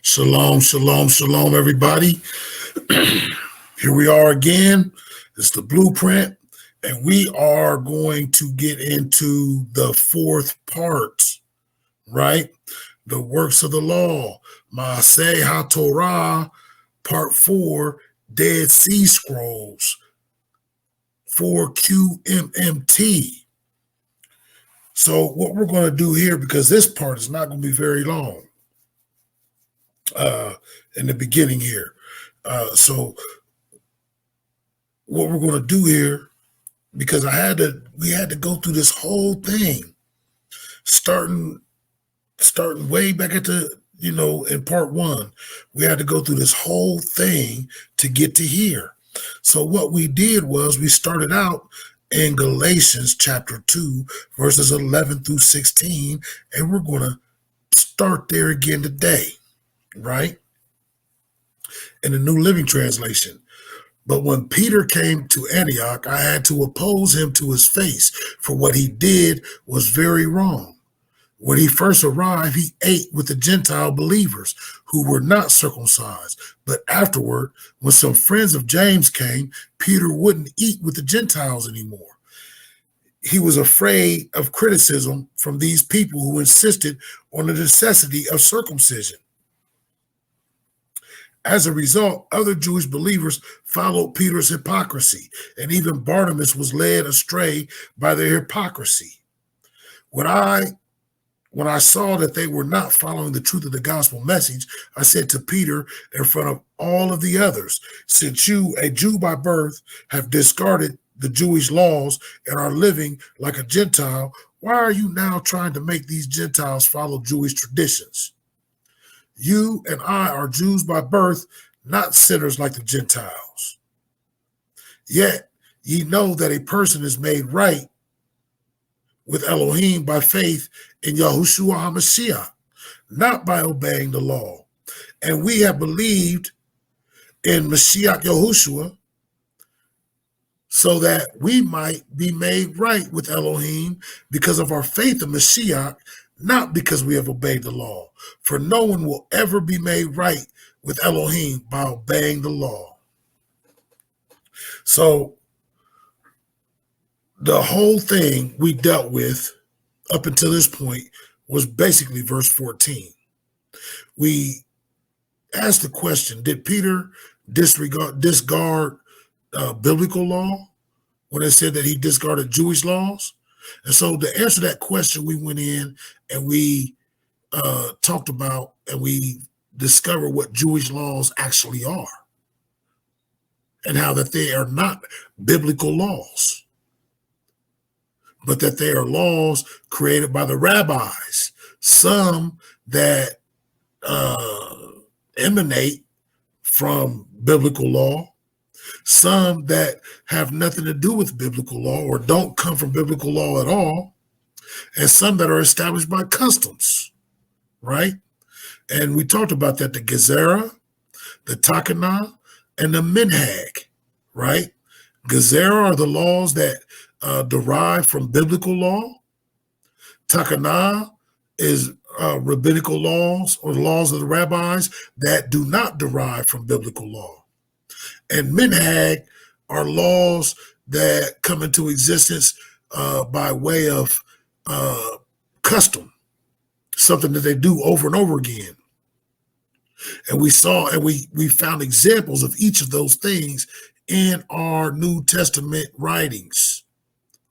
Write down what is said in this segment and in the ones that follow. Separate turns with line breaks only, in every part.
Shalom, shalom, shalom, everybody. Here we are again. It's the blueprint, and we are going to get into the fourth part, right? The works of the law. Maaseh HaTorah, part 4, Dead Sea Scrolls, 4QMMT. So what we're going to do here, because this part is not going to be very long, in the beginning here. So what we're going to do here, because we had to go through this whole thing, starting way back at the, in part 1, we had to go through this whole thing to get to here. So what we did was we started out in Galatians Chapter 2, verses 11 through 16, and we're going to start there again today, right? In the New Living Translation. But when Peter came to Antioch, I had to oppose him to his face, for what he did was very wrong. When he first arrived, he ate with the Gentile believers who were not circumcised. But afterward, when some friends of James came, Peter wouldn't eat with the Gentiles anymore. He was afraid of criticism from these people who insisted on the necessity of circumcision. As a result, other Jewish believers followed Peter's hypocrisy, and even Barnabas was led astray by their hypocrisy. When I saw that they were not following the truth of the gospel message, I said to Peter in front of all of the others, since you, a Jew by birth, have discarded the Jewish laws and are living like a Gentile, why are you now trying to make these Gentiles follow Jewish traditions? You and I are Jews by birth, not sinners like the Gentiles. Yet ye know that a person is made right with Elohim by faith in Yahushua HaMashiach, not by obeying the law. And we have believed in Mashiach Yahushua so that we might be made right with Elohim because of our faith in Mashiach, not because we have obeyed the law. For no one will ever be made right with Elohim by obeying the law. So the whole thing we dealt with up until this point was basically verse 14. We asked the question, did Peter discard biblical law when it said that he discarded Jewish laws? And so to answer that question, we went in and we talked about and we discovered what Jewish laws actually are and how that they are not biblical laws, but that they are laws created by the rabbis, some that emanate from biblical law, some that have nothing to do with biblical law or don't come from biblical law at all, and some that are established by customs, right? And we talked about that, the Gezerah, the Takana, and the Minhag, right? Gezerah are the laws that derive from biblical law. Takana is rabbinical laws or laws of the rabbis that do not derive from biblical law. And Minhag are laws that come into existence by way of custom, something that they do over and over again. And we saw and we found examples of each of those things in our New Testament writings,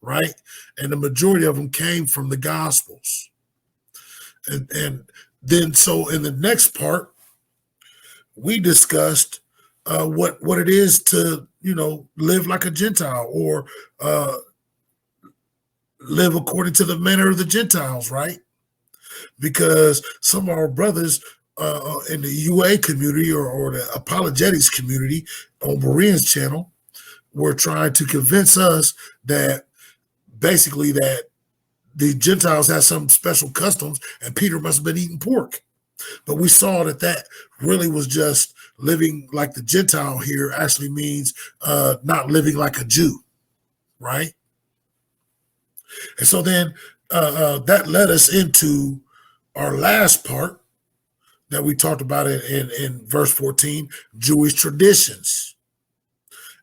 right? And the majority of them came from the Gospels. And then so in the next part, we discussed what it is to, live like a Gentile or live according to the manner of the Gentiles, right? Because some of our brothers in the UA community or the apologetics community on Berean's channel were trying to convince us that basically that the Gentiles had some special customs and Peter must have been eating pork. But we saw that really was just living like the Gentile here actually means not living like a Jew, right? And so then that led us into our last part, that we talked about in verse 14, Jewish traditions.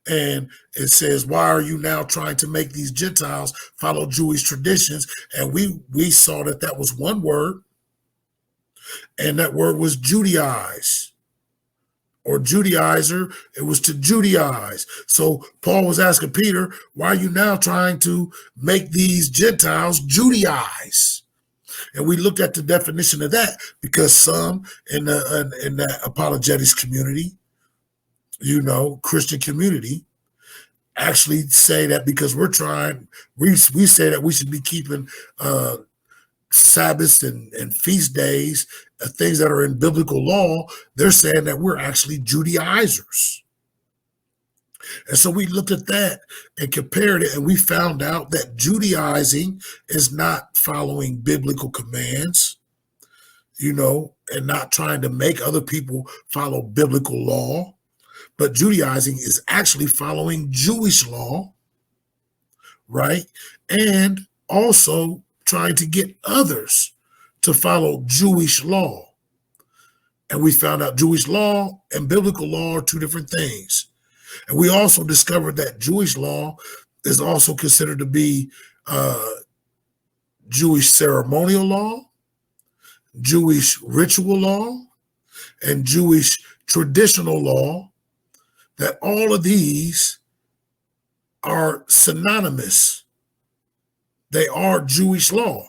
And it says, why are you now trying to make these Gentiles follow Jewish traditions? And we saw that was one word, and that word was Judaize or Judaizer. It was to Judaize. So Paul was asking Peter, why are you now trying to make these Gentiles Judaize? And we looked at the definition of that because some in the apologetics community, Christian community, actually say that because we say that we should be keeping Sabbaths and feast days, things that are in biblical law. They're saying that we're actually Judaizers. And so we looked at that and compared it, and we found out that Judaizing is not following biblical commands, and not trying to make other people follow biblical law. But Judaizing is actually following Jewish law, right? And also trying to get others to follow Jewish law. And we found out Jewish law and biblical law are two different things. And we also discovered that Jewish law is also considered to be Jewish ceremonial law, Jewish ritual law, and Jewish traditional law, that all of these are synonymous. They are Jewish law.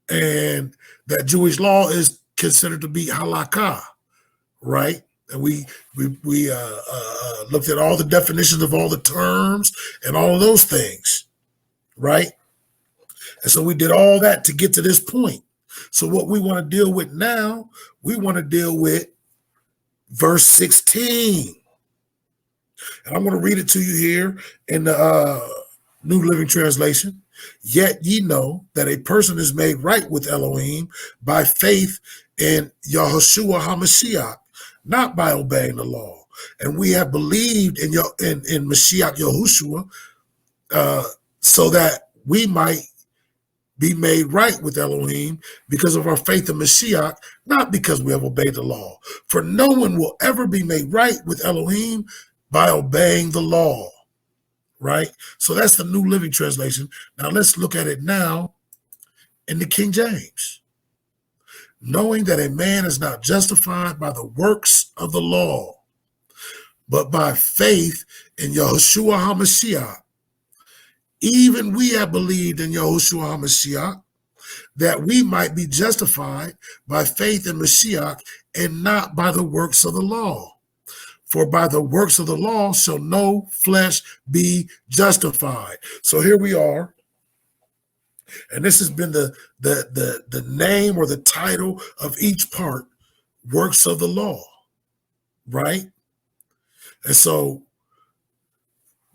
And that Jewish law is considered to be halakha, right? And we looked at all the definitions of all the terms and all of those things, right? And so we did all that to get to this point. So what we want to deal with now, we want to deal with verse 16. And I'm going to read it to you here in the New Living Translation. Yet ye know that a person is made right with Elohim by faith in Yahushua HaMashiach, not by obeying the law. And we have believed in Mashiach Yahushua so that we might be made right with Elohim because of our faith in Mashiach, not because we have obeyed the law. For no one will ever be made right with Elohim by obeying the law, right? So that's the New Living Translation. Now let's look at it now in the King James. Knowing that a man is not justified by the works of the law, but by faith in Yahushua HaMashiach. Even we have believed in Yahushua HaMashiach, that we might be justified by faith in Mashiach and not by the works of the law. For by the works of the law shall no flesh be justified. So here we are. And this has been the name or the title of each part, works of the law, right? And so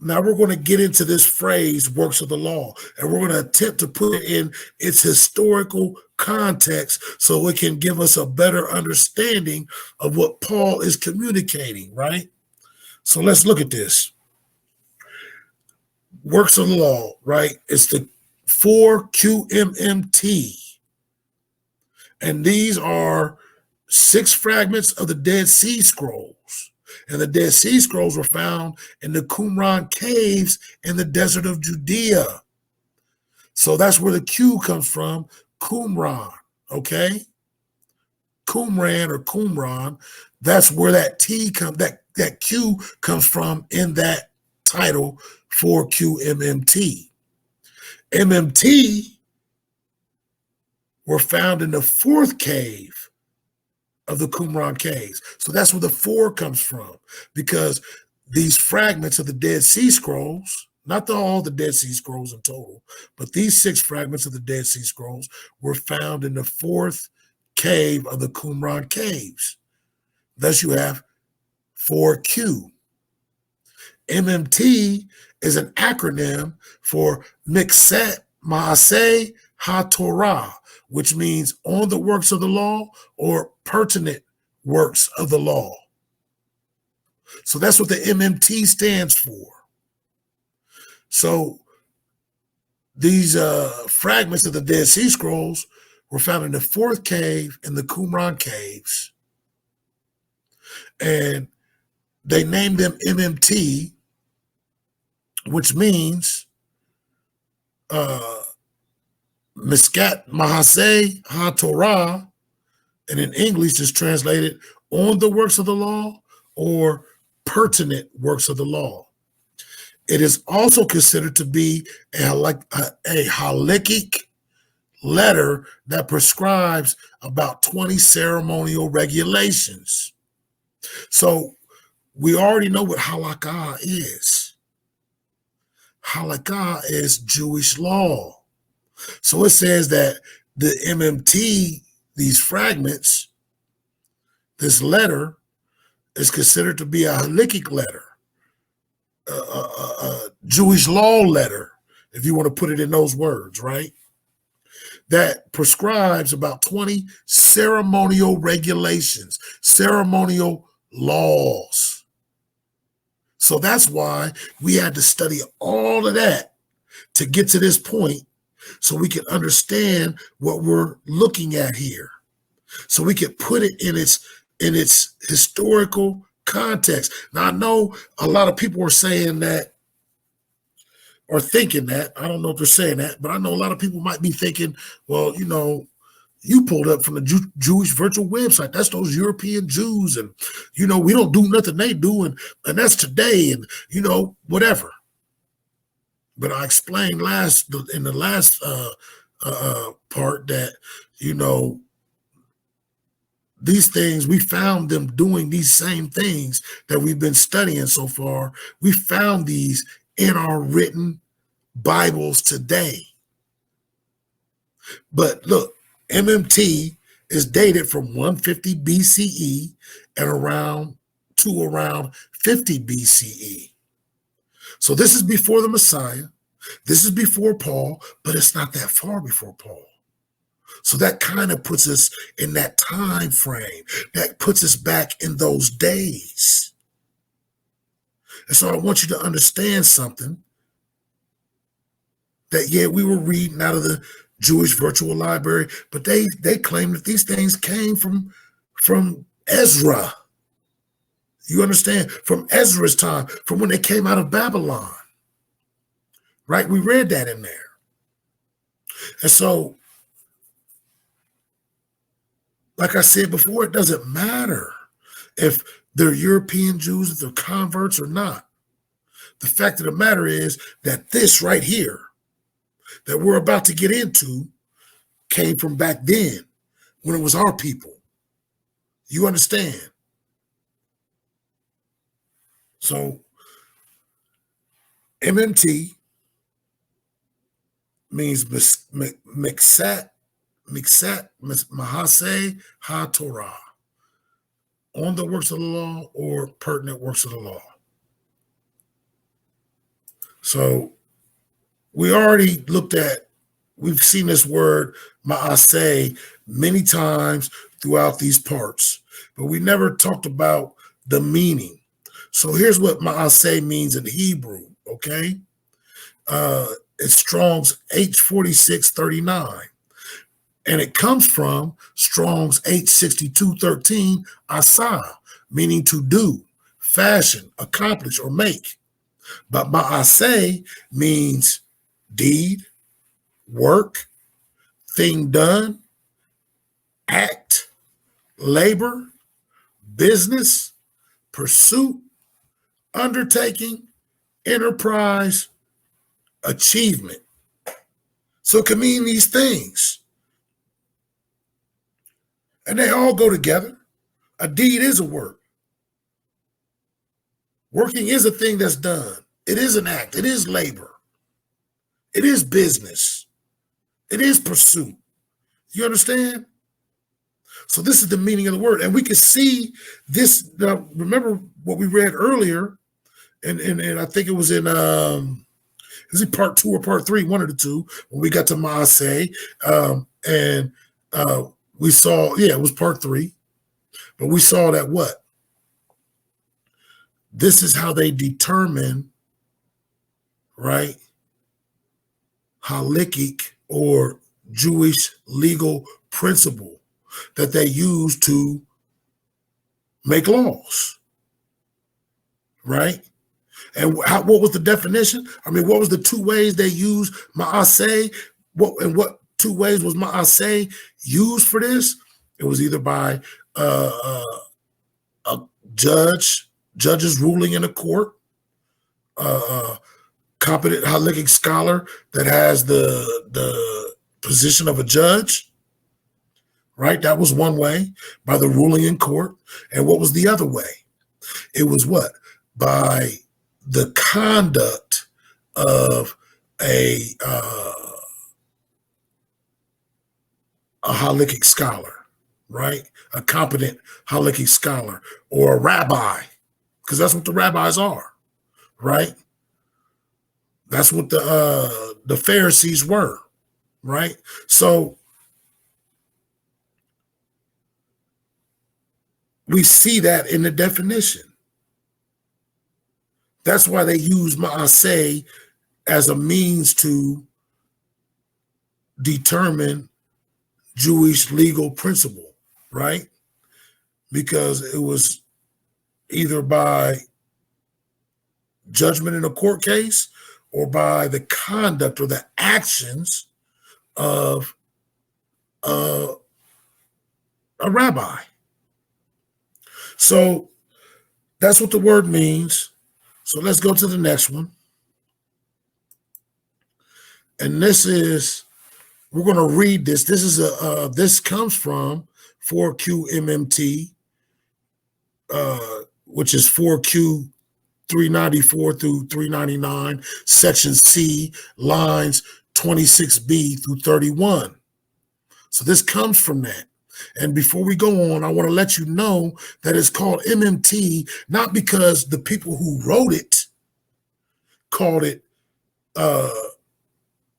now we're going to get into this phrase, works of the law, and we're going to attempt to put it in its historical context so it can give us a better understanding of what Paul is communicating, right? So let's look at this. Works of the law, right? It's the 4 QMMT. And these are 6 fragments of the Dead Sea Scrolls. And the Dead Sea Scrolls were found in the Qumran caves in the desert of Judea. So that's where the Q comes from, Qumran, okay? Qumran or Qumran, that's where that T comes, that Q comes from in that title, 4QMMT. MMT were found in the 4th cave of the Qumran caves. So that's where the 4 comes from, because these fragments of the Dead Sea Scrolls, not all the Dead Sea Scrolls in total, but these 6 fragments of the Dead Sea Scrolls were found in the 4th cave of the Qumran caves. Thus you have 4Q. MMT is an acronym for Mikset Maaseh HaTorah, which means on the works of the law or pertinent works of the law. So that's what the MMT stands for. So these fragments of the Dead Sea Scrolls were found in the fourth cave in the Qumran caves, and they named them MMT, which means Miskat Mahaseh HaTorah, and in English is translated on the works of the law or pertinent works of the law. It is also considered to be a halachic letter that prescribes about 20 ceremonial regulations. So we already know what halakha is. Halakha is Jewish law. So it says that the MMT, these fragments, this letter is considered to be a halachic letter, a Jewish law letter, if you want to put it in those words, right? That prescribes about 20 ceremonial regulations, ceremonial laws. So that's why we had to study all of that to get to this point so we can understand what we're looking at here. So we can put it in its historical context. Now, I know a lot of people are saying that or thinking that. I don't know if they're saying that, but I know a lot of people might be thinking, well, you pulled up from the Jewish virtual website. That's those European Jews. And, we don't do nothing they do. And that's today. And, whatever. But I explained in the last part that, these things, we found them doing these same things that we've been studying so far. We found these in our written Bibles today. But look, MMT is dated from 150 BCE and around 50 BCE. So this is before the Messiah. This is before Paul, but it's not that far before Paul. So that kind of puts us in that time frame. That puts us back in those days. And so I want you to understand something. That, yeah, we were reading out of the Jewish virtual library, but they claim that these things came from Ezra. You understand? From Ezra's time, from when they came out of Babylon. Right? We read that in there. And so, like I said before, it doesn't matter if they're European Jews, if they're converts or not. The fact of the matter is that this right here that we're about to get into came from back then when it was our people. You understand? So MMT means Miksat Mahaseh HaTorah, on the works of the law or pertinent works of the law. So we've seen this word Ma'aseh many times throughout these parts, but we never talked about the meaning. So here's what Ma'aseh means in Hebrew, okay? It's Strong's H4639. And it comes from Strong's H6213, asa, meaning to do, fashion, accomplish, or make. But ma'aseh means deed, work, thing done, act, labor, business, pursuit, undertaking, enterprise, achievement. So it can mean these things. And they all go together. A deed is a work. Working is a thing that's done. It is an act. It is labor. It is business. It is pursuit. You understand? So this is the meaning of the word. And we can see this. Now, remember what we read earlier, and I think it was in is it part 2 or part 3, one of the two, when we got to Maaseh. We saw, it was part 3. But we saw that what? This is how they determine, right, halachic or Jewish legal principle that they use to make laws, right? And what was the definition? I mean, what was the two ways they used ma'aseh? What two ways was ma'aseh used for this? It was either by a judges ruling in a court, competent halachic scholar that has the position of a judge, right? That was one way, by the ruling in court. And what was the other way? It was what? By the conduct of a halachic scholar, right? A competent halachic scholar or a rabbi, because that's what the rabbis are, right? That's what the Pharisees were, right? So we see that in the definition. That's why they use ma'aseh as a means to determine Jewish legal principle, right? Because it was either by judgment in a court case or by the conduct or the actions of a rabbi. So that's what the word means. So let's go to the next one. And this is, we're going to read this. This is this comes from 4Q MMT, which is 4Q 394 through 399, section C, lines 26B through 31. So this comes from that. And before we go on, I want to let you know that it's called MMT, not because the people who wrote it called it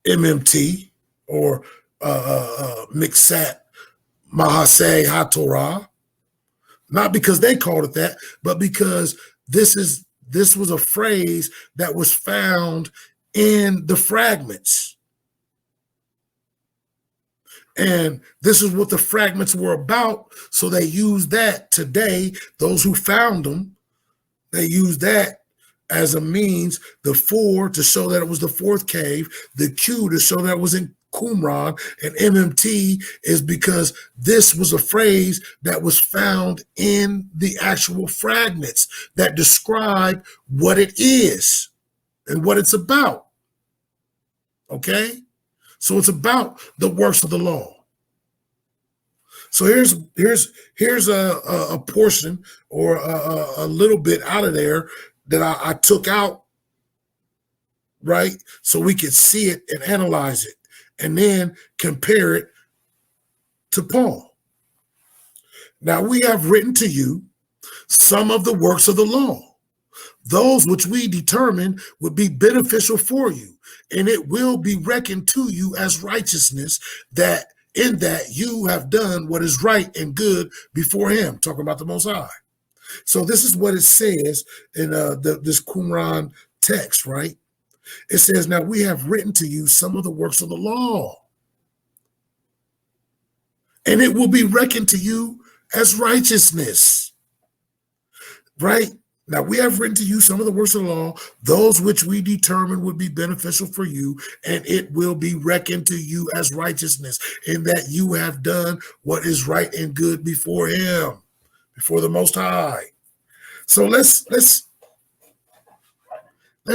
MMT or Miksat Mahaseh HaTorah, not because they called it that, but because this was a phrase that was found in the fragments. And this is what the fragments were about. So they use that today. Those who found them, they use that as a means, the 4 to show that it was the 4th cave, the Q to show that it was in Qumran, and MMT is because this was a phrase that was found in the actual fragments that describe what it is and what it's about. Okay? So it's about the works of the law. So here's a portion or a little bit out of there that I took out, right? So we could see it and analyze it and then compare it to Paul. Now we have written to you some of the works of the law, those which we determined would be beneficial for you, and it will be reckoned to you as righteousness, that in that you have done what is right and good before him, talking about the Most High. So this is what it says in this Qumran text, right? It says, now we have written to you some of the works of the law, and it will be reckoned to you as righteousness, right? Now we have written to you some of the works of the law, those which we determined would be beneficial for you, and it will be reckoned to you as righteousness, in that you have done what is right and good before him, before the Most High. So let's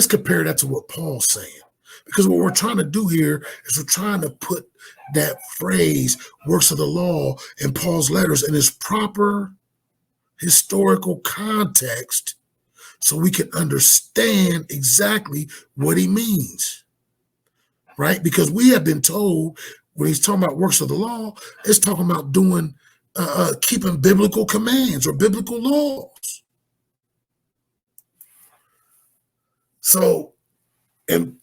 compare that to what Paul's saying, because what we're trying to do here is we're trying to put that phrase, works of the law, in Paul's letters in its proper historical context, so we can understand exactly what he means, right? Because we have been told when he's talking about works of the law, it's talking about doing, keeping biblical commands or biblical laws. So in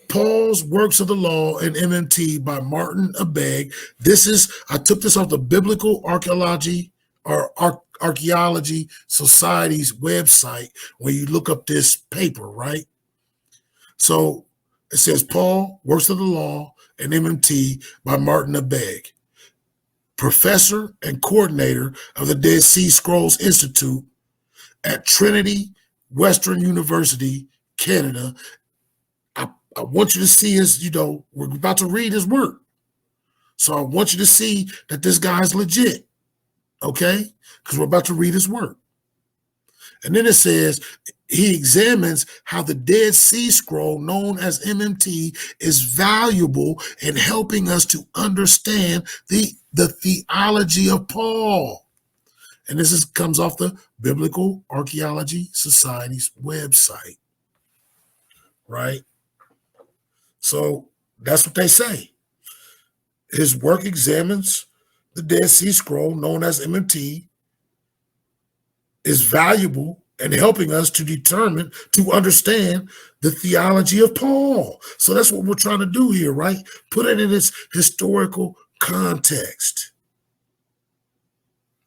Paul's Works of the Law in MMT by Martin Abegg, I took this off the Biblical Archaeology or Archaeology Society's website when you look up this paper, right? So it says Paul, Works of the Law and MMT by Martin Abegg, professor and coordinator of the Dead Sea Scrolls Institute at Trinity Western University, Canada. I want you to see his, we're about to read his work. So I want you to see that this guy's legit, okay? Because we're about to read his work. And then it says, he examines how the Dead Sea Scroll, known as MMT, is valuable in helping us to understand the theology of Paul. And this comes off the Biblical Archaeology Society's website, right? So that's what they say. His work examines the Dead Sea Scroll, known as MMT, is valuable in helping us to understand the theology of Paul. So that's what we're trying to do here, right? Put it in its historical context.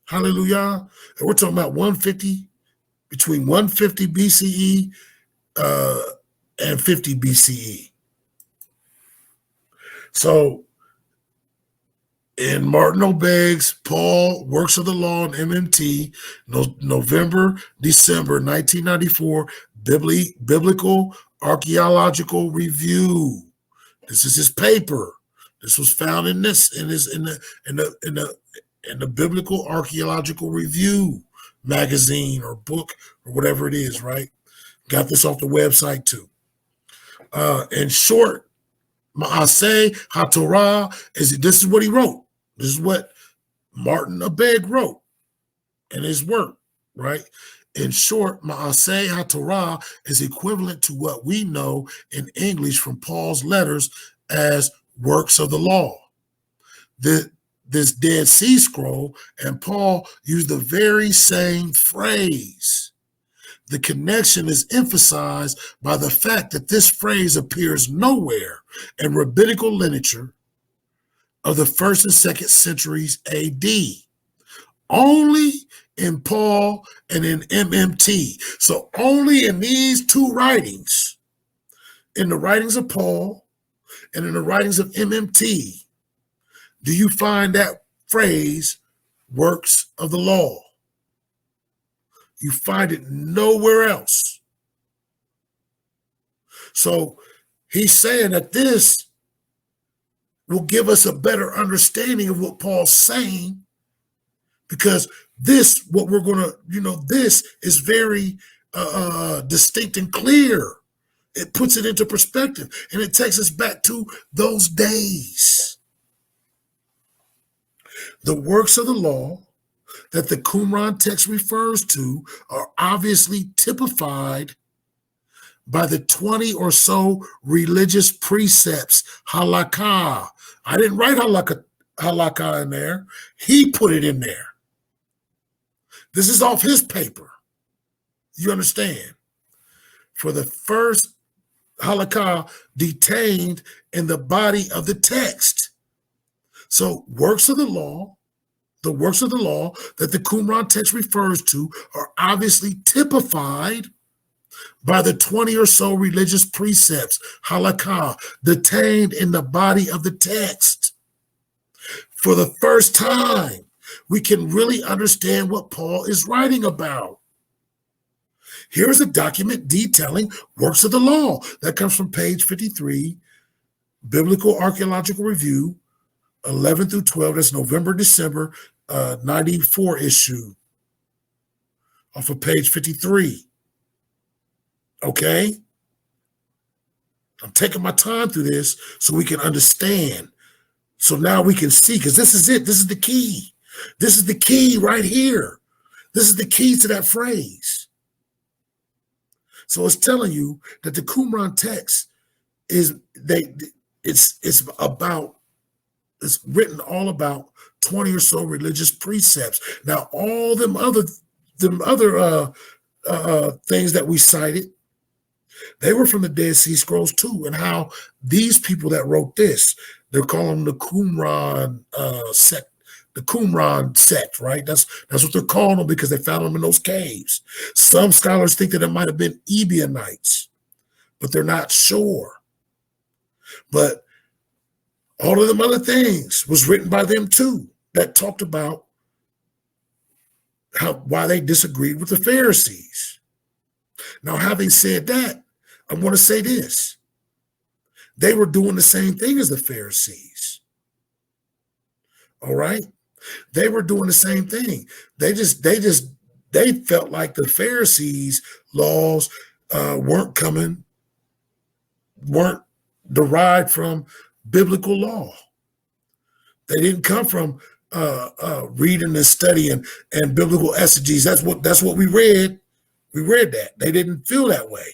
Hallelujah. And we're talking about between 150 BCE and 50 BCE. So in Martin Abegg's Paul, Works of the Law and MMT, November, December 1994, Biblical Archaeological Review. This is his paper. This was found in the Biblical Archaeological Review magazine or book or whatever it is, right? Got this off the website too. In short, Ma'aseh HaTorah this is what he wrote. This is what Martin Abegg wrote in his work, right? In short, Ma'aseh HaTorah is equivalent to what we know in English from Paul's letters as works of the law. This Dead Sea Scroll and Paul use the very same phrase. The connection is emphasized by the fact that this phrase appears nowhere in rabbinical literature of the 1st and 2nd centuries AD, only in Paul and in MMT. So only in these two writings, in the writings of Paul and in the writings of MMT, do you find that phrase, works of the law. You find it nowhere else. So he's saying that this will give us a better understanding of what Paul's saying, because this, what we're going to, this is very distinct and clear. It puts it into perspective, and it takes us back to those days. The works of the law that the Qumran text refers to are obviously typified by the 20 or so religious precepts, halakha. I didn't write halakha in there. He put it in there. This is off his paper. You understand? For the first halakha detained in the body of the text. So works of the law, the works of the law that the Qumran text refers to are obviously typified by the 20 or so religious precepts, halakha, detained in the body of the text. For the first time, we can really understand what Paul is writing about. Here's a document detailing works of the law that comes from page 53, Biblical Archaeological Review, 11 through 12. That's November, December, 94 issue, off of page 53. Okay? I'm taking my time through this so we can understand. So now we can see, because this is it. This is the key. This is the key right here. This is the key to that phrase. So it's telling you that the Qumran text it's written all about 20 or so religious precepts. Now, all them other things that we cited, they were from the Dead Sea Scrolls too, and how these people that wrote this, they're calling them the Qumran sect. The Qumran sect, right? That's what they're calling them, because they found them in those caves. Some scholars think that it might have been Ebionites, but they're not sure. But All of them other things was written by them too, that talked about why they disagreed with the Pharisees. Now, having said that, I want to say this. They were doing the same thing as the Pharisees. All right? They were doing the same thing. They felt like the Pharisees' laws weren't derived from biblical law. They didn't come from reading and studying and biblical exegesis. That's what we read. We read that. They didn't feel that way.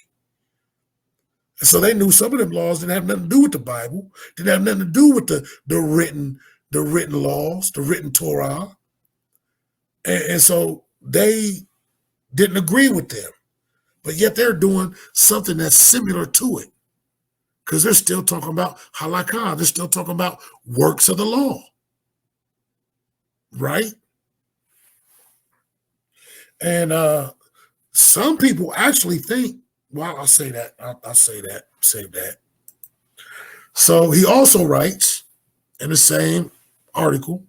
And so they knew some of them laws didn't have nothing to do with the Bible, didn't have nothing to do with the written laws, the written Torah. And so they didn't agree with them. But yet they're doing something that's similar to it. Because they're still talking about halakha. They're still talking about works of the law. Right? And some people actually think, well, I'll say that. I'll say that. Save that. So he also writes in the same article,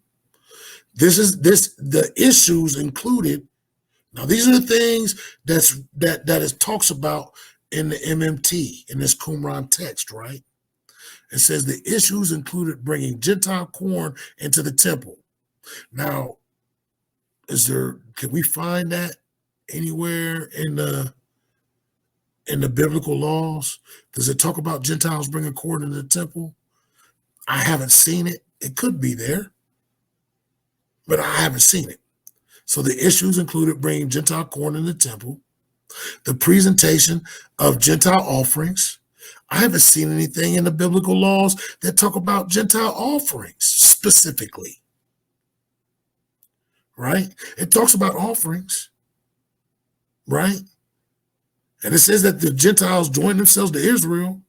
the issues included. Now, these are the things that it talks about in the MMT, in this Qumran text, right? It says the issues included bringing Gentile corn into the temple. Now, can we find that anywhere in the biblical laws? Does it talk about Gentiles bringing corn into the temple? I haven't seen it. It could be there, but I haven't seen it. So the issues included bringing Gentile corn in the temple, the presentation of Gentile offerings. I haven't seen anything in the biblical laws that talk about Gentile offerings specifically, right? It talks about offerings, right? And it says that the Gentiles join themselves to Israel.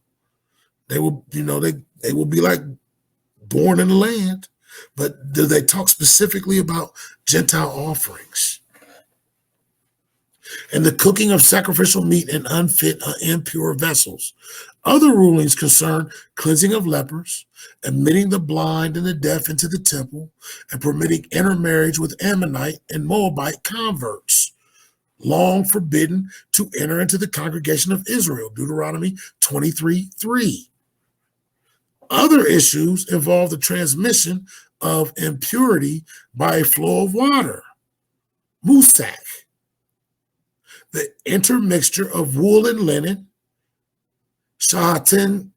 They will, they will be like born in the land. But do they talk specifically about Gentile offerings? And the cooking of sacrificial meat in unfit, impure vessels. Other rulings concern cleansing of lepers, admitting the blind and the deaf into the temple, and permitting intermarriage with Ammonite and Moabite converts, long forbidden to enter into the congregation of Israel, Deuteronomy 23:3. Other issues involve the transmission of impurity by a flow of water, musak, the intermixture of wool and linen, shahatanez,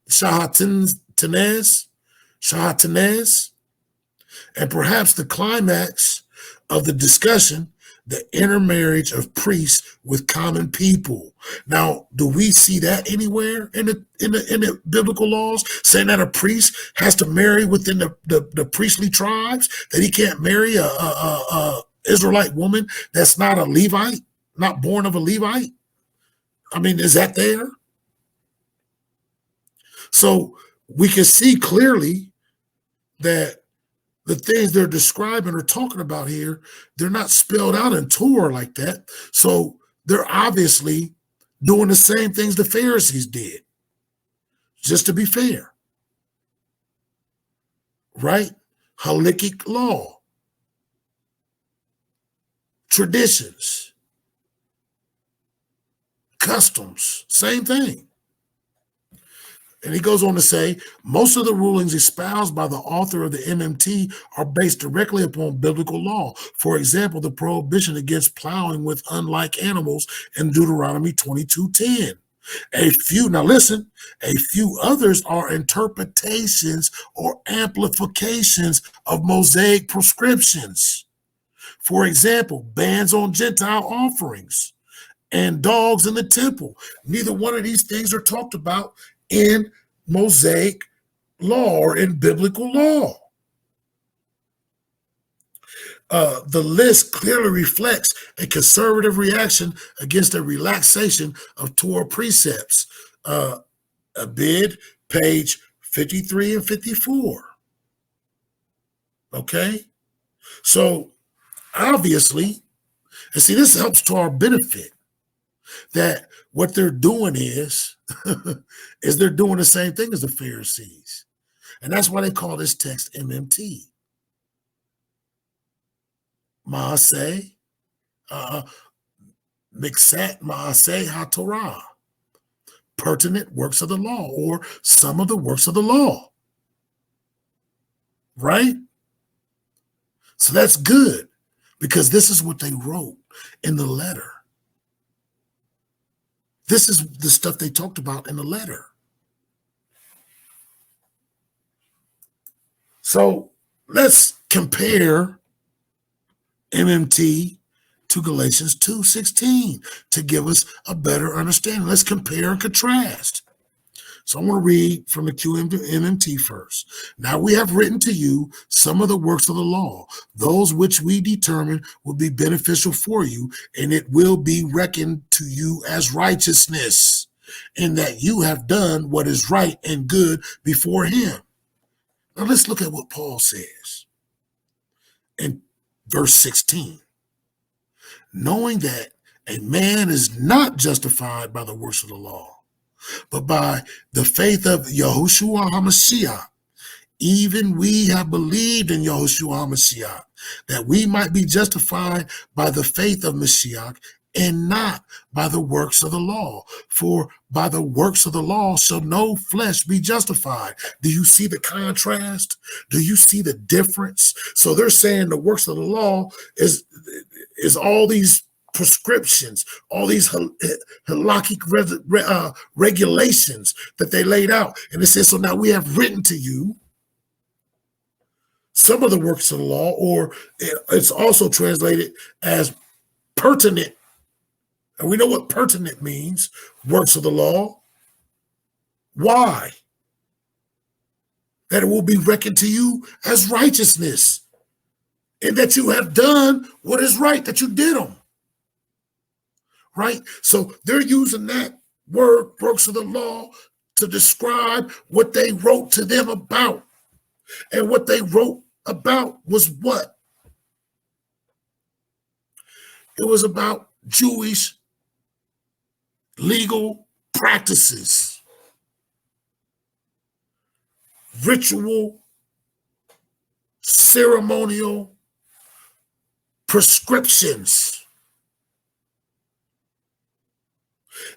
and perhaps the climax of the discussion, the intermarriage of priests with common people. Now, do we see that anywhere in the biblical laws, saying that a priest has to marry within the priestly tribes, that he can't marry a Israelite woman that's not a Levite, not born of a Levite? I mean, is that there? So we can see clearly that the things they're describing or talking about here, they're not spelled out in Torah like that. So they're obviously doing the same things the Pharisees did, just to be fair. Right? Halakhic law, traditions, customs, same thing. And he goes on to say, most of the rulings espoused by the author of the MMT are based directly upon biblical law. For example, the prohibition against plowing with unlike animals in Deuteronomy 22:10. Now listen, a few others are interpretations or amplifications of Mosaic prescriptions. For example, bans on Gentile offerings and dogs in the temple. Neither one of these things are talked about in Mosaic law or in biblical law. The list clearly reflects a conservative reaction against a relaxation of Torah precepts. Abid, page 53 and 54. Okay? So, obviously, and see, this helps to our benefit, that what they're doing is they're doing the same thing as the Pharisees. And that's why they call this text MMT. Maaseh, Miksat Maaseh HaTorah, pertinent works of the law, or some of the works of the law. Right? So that's good, because this is what they wrote in the letter. This is the stuff they talked about in the letter. So let's compare MMT to Galatians 2:16 to give us a better understanding. Let's compare and contrast. So I'm going to read from the QMMT first. Now we have written to you some of the works of the law, those which we determine will be beneficial for you, and it will be reckoned to you as righteousness, in that you have done what is right and good before him. Now let's look at what Paul says in verse 16. Knowing that a man is not justified by the works of the law, but by the faith of Yahushua HaMashiach. Even we have believed in Yahushua HaMashiach, that we might be justified by the faith of Mashiach, and not by the works of the law. For by the works of the law shall no flesh be justified. Do you see the contrast? Do you see the difference? So they're saying the works of the law is all these prescriptions, all these halakhic regulations that they laid out. And it says, so now we have written to you some of the works of the law, or it's also translated as pertinent. And we know what pertinent means, works of the law. Why? That it will be reckoned to you as righteousness, and that you have done what is right, that you did them. Right? So they're using that word, works of the law, to describe what they wrote to them about. And what they wrote about was what? It was about Jewish legal practices, ritual, ceremonial prescriptions.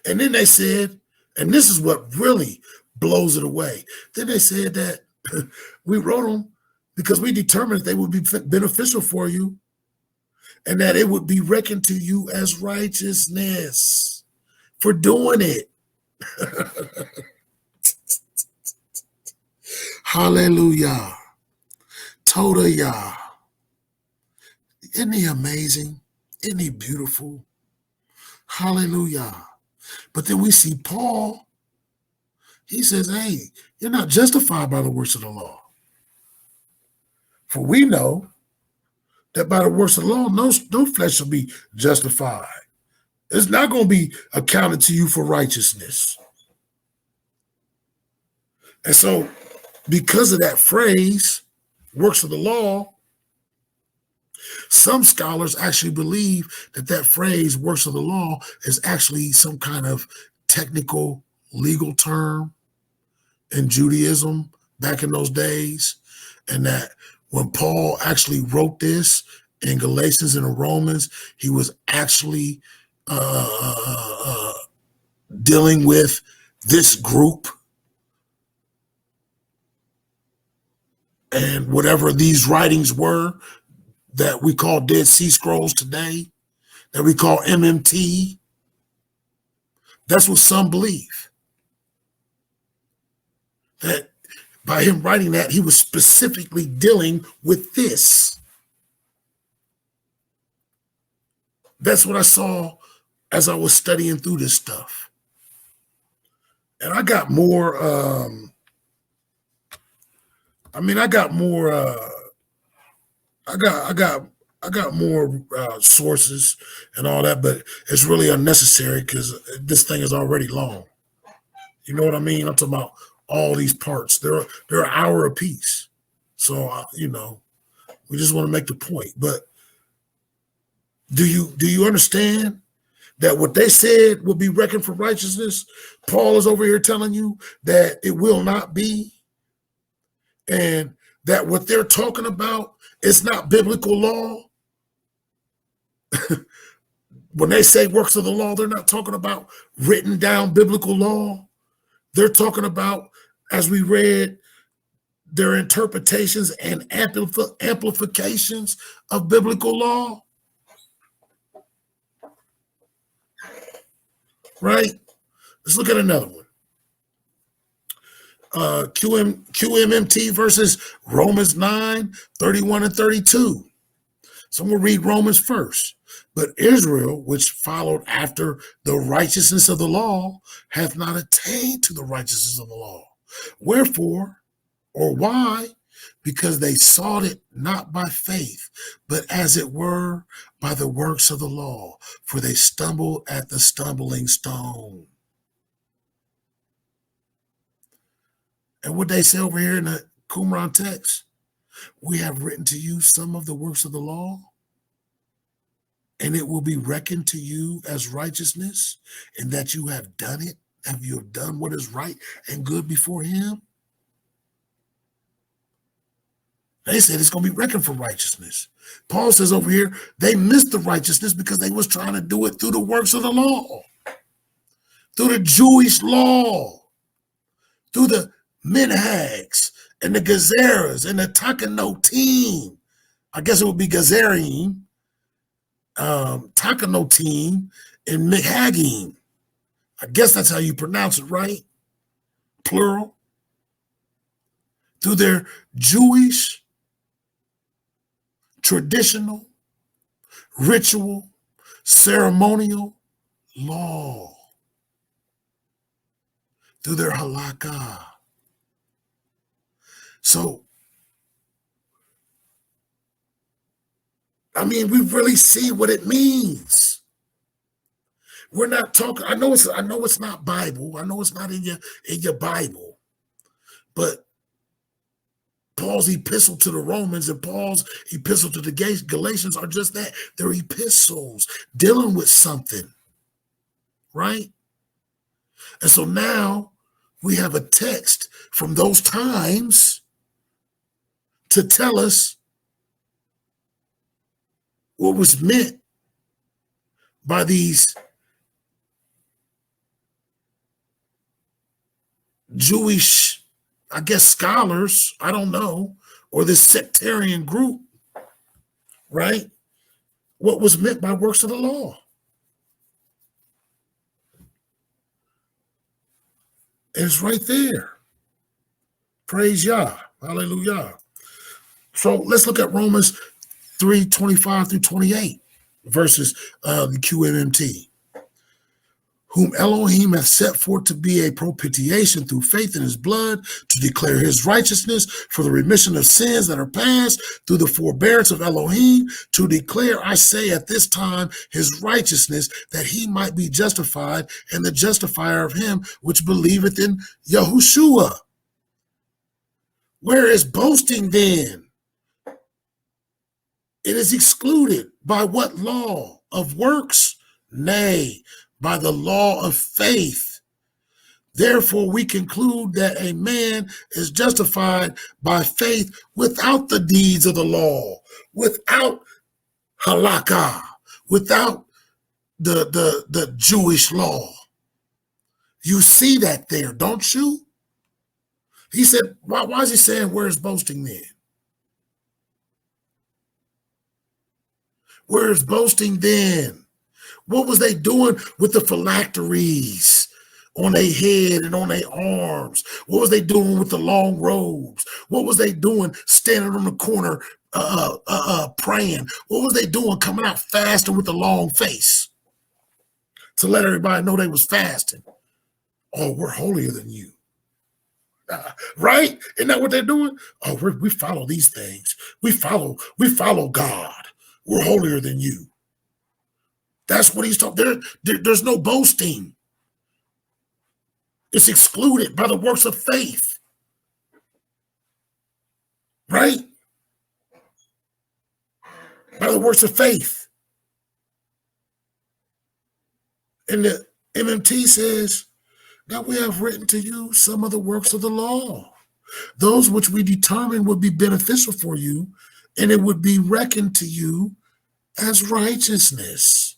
And then they said, and this is what really blows it away. Then they said that we wrote them because we determined that they would be beneficial for you, and that it would be reckoned to you as righteousness for doing it. Hallelujah. Todah. Isn't he amazing? Isn't he beautiful? Hallelujah. But then we see Paul. He says, hey, you're not justified by the works of the law. For we know that by the works of the law, no flesh shall be justified. It's not going to be accounted to you for righteousness. And so, because of that phrase, works of the law, some scholars actually believe that that phrase, works of the law, is actually some kind of technical legal term in Judaism back in those days. And that when Paul actually wrote this in Galatians and in Romans, he was actually dealing with this group and whatever these writings were that we call Dead Sea Scrolls today, that we call MMT. That's what some believe. That by him writing that, he was specifically dealing with this. That's what I saw as I was studying through this stuff. And I got more, I got more sources and all that, but it's really unnecessary because this thing is already long. You know what I mean? I'm talking about all these parts. They're an hour apiece. So, we just want to make the point. But do you understand that what they said will be reckoned for righteousness? Paul is over here telling you that it will not be. and that what they're talking about is not biblical law. When they say works of the law, they're not talking about written down biblical law. They're talking about, as we read, their interpretations and amplifications of biblical law. Right? Let's look at another one. QMMT versus Romans 9, 31 and 32. So we'll read Romans first. But Israel, which followed after the righteousness of the law, hath not attained to the righteousness of the law. Wherefore, or why? Because they sought it not by faith, but as it were by the works of the law, for they stumbled at the stumbling stone. And what they say over here in the Qumran text, we have written to you some of the works of the law, and it will be reckoned to you as righteousness, and that you have done it. Have you done what is right and good before him? They said it's going to be reckoned for righteousness. Paul says over here, they missed the righteousness because they was trying to do it through the works of the law, through the Jewish law, through the minhags and the gezeras and the takanotim. I guess it would be gezerim, takanotim, and minhagim. I guess that's how you pronounce it, right? Plural. Through their Jewish, traditional, ritual, ceremonial law. Through their halakha. So, I mean, we really see what it means. We're not talking. I know it's not Bible. I know it's not in your Bible, but Paul's epistle to the Romans and Paul's epistle to the Galatians are just that. They're epistles dealing with something, right? And so now we have a text from those times to tell us what was meant by these Jewish, I guess, scholars, I don't know, or this sectarian group, right? What was meant by works of the law. It's right there. Praise Yah. Hallelujah. So let's look at Romans 3:25 through 28 verses the QMMT. Whom Elohim hath set forth to be a propitiation through faith in his blood, to declare his righteousness for the remission of sins that are past through the forbearance of Elohim, to declare, I say, at this time his righteousness, that he might be justified and the justifier of him which believeth in Yahushua. Where is boasting then? It is excluded. By what law? Of works? Nay, by the law of faith. Therefore, we conclude that a man is justified by faith without the deeds of the law, without halakha, without the Jewish law. You see that there, don't you? He said, why is he saying, where's boasting then? Where's boasting then? What was they doing with the phylacteries on their head and on their arms? What was they doing with the long robes? What was they doing standing on the corner praying? What was they doing coming out fasting with the long face to let everybody know they was fasting? Oh, we're holier than you. Right? Isn't that what they're doing? Oh, we follow these things. We follow God. We're holier than you. That's what he's talking. There's no boasting. It's excluded by the works of faith. Right? By the works of faith. And the MMT says that we have written to you some of the works of the law. those which we determine would be beneficial for you, and it would be reckoned to you as righteousness,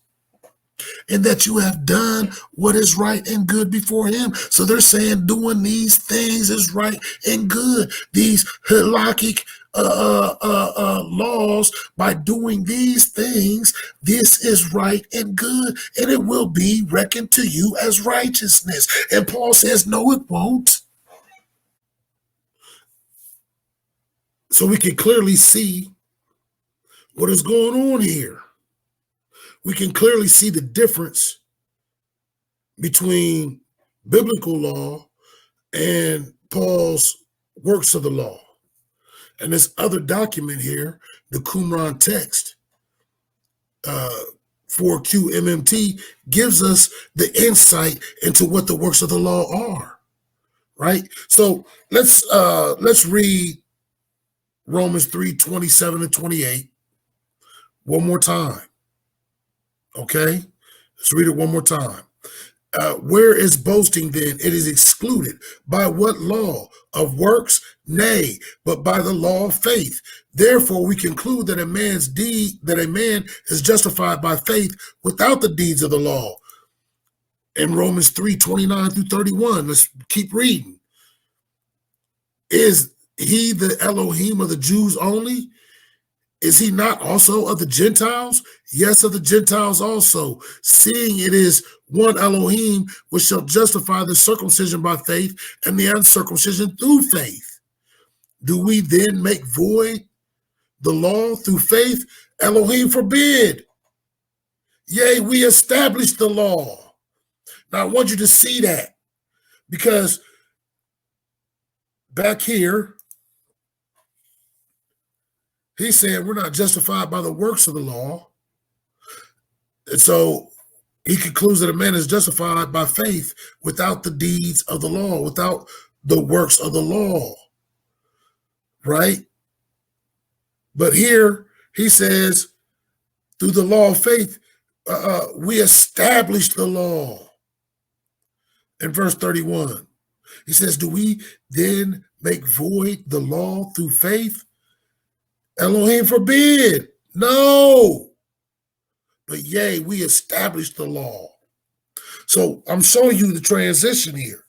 and that you have done what is right and good before him. So they're saying doing these things is right and good. These halakhic laws, by doing these things, this is right and good, and it will be reckoned to you as righteousness. And Paul says, no, it won't. So we can clearly see what is going on here. We can clearly see the difference between biblical law and Paul's works of the law. And this other document here, the Qumran text, 4QMMT, gives us the insight into what the works of the law are, right? So let's read Romans 3:27 and 28 one more time. Okay, let's read it one more time. Where is boasting then? It is excluded. By what law? Of works? Nay, but by the law of faith. Therefore, we conclude that a man is justified by faith without the deeds of the law. In Romans 3:29 through 31, let's keep reading. Is he the Elohim of the Jews only? Is he not also of the Gentiles? Yes, of the Gentiles also, seeing it is one Elohim which shall justify the circumcision by faith and the uncircumcision through faith. Do we then make void the law through faith? Elohim forbid. Yea, we established the law. Now I want you to see that, because back here, he said we're not justified by the works of the law. And so he concludes that a man is justified by faith without the deeds of the law, without the works of the law, right? But here he says, through the law of faith, we established the law. In verse 31, he says, do we then make void the law through faith? Elohim forbid. No. But yea, we established the law. So I'm showing you the transition here,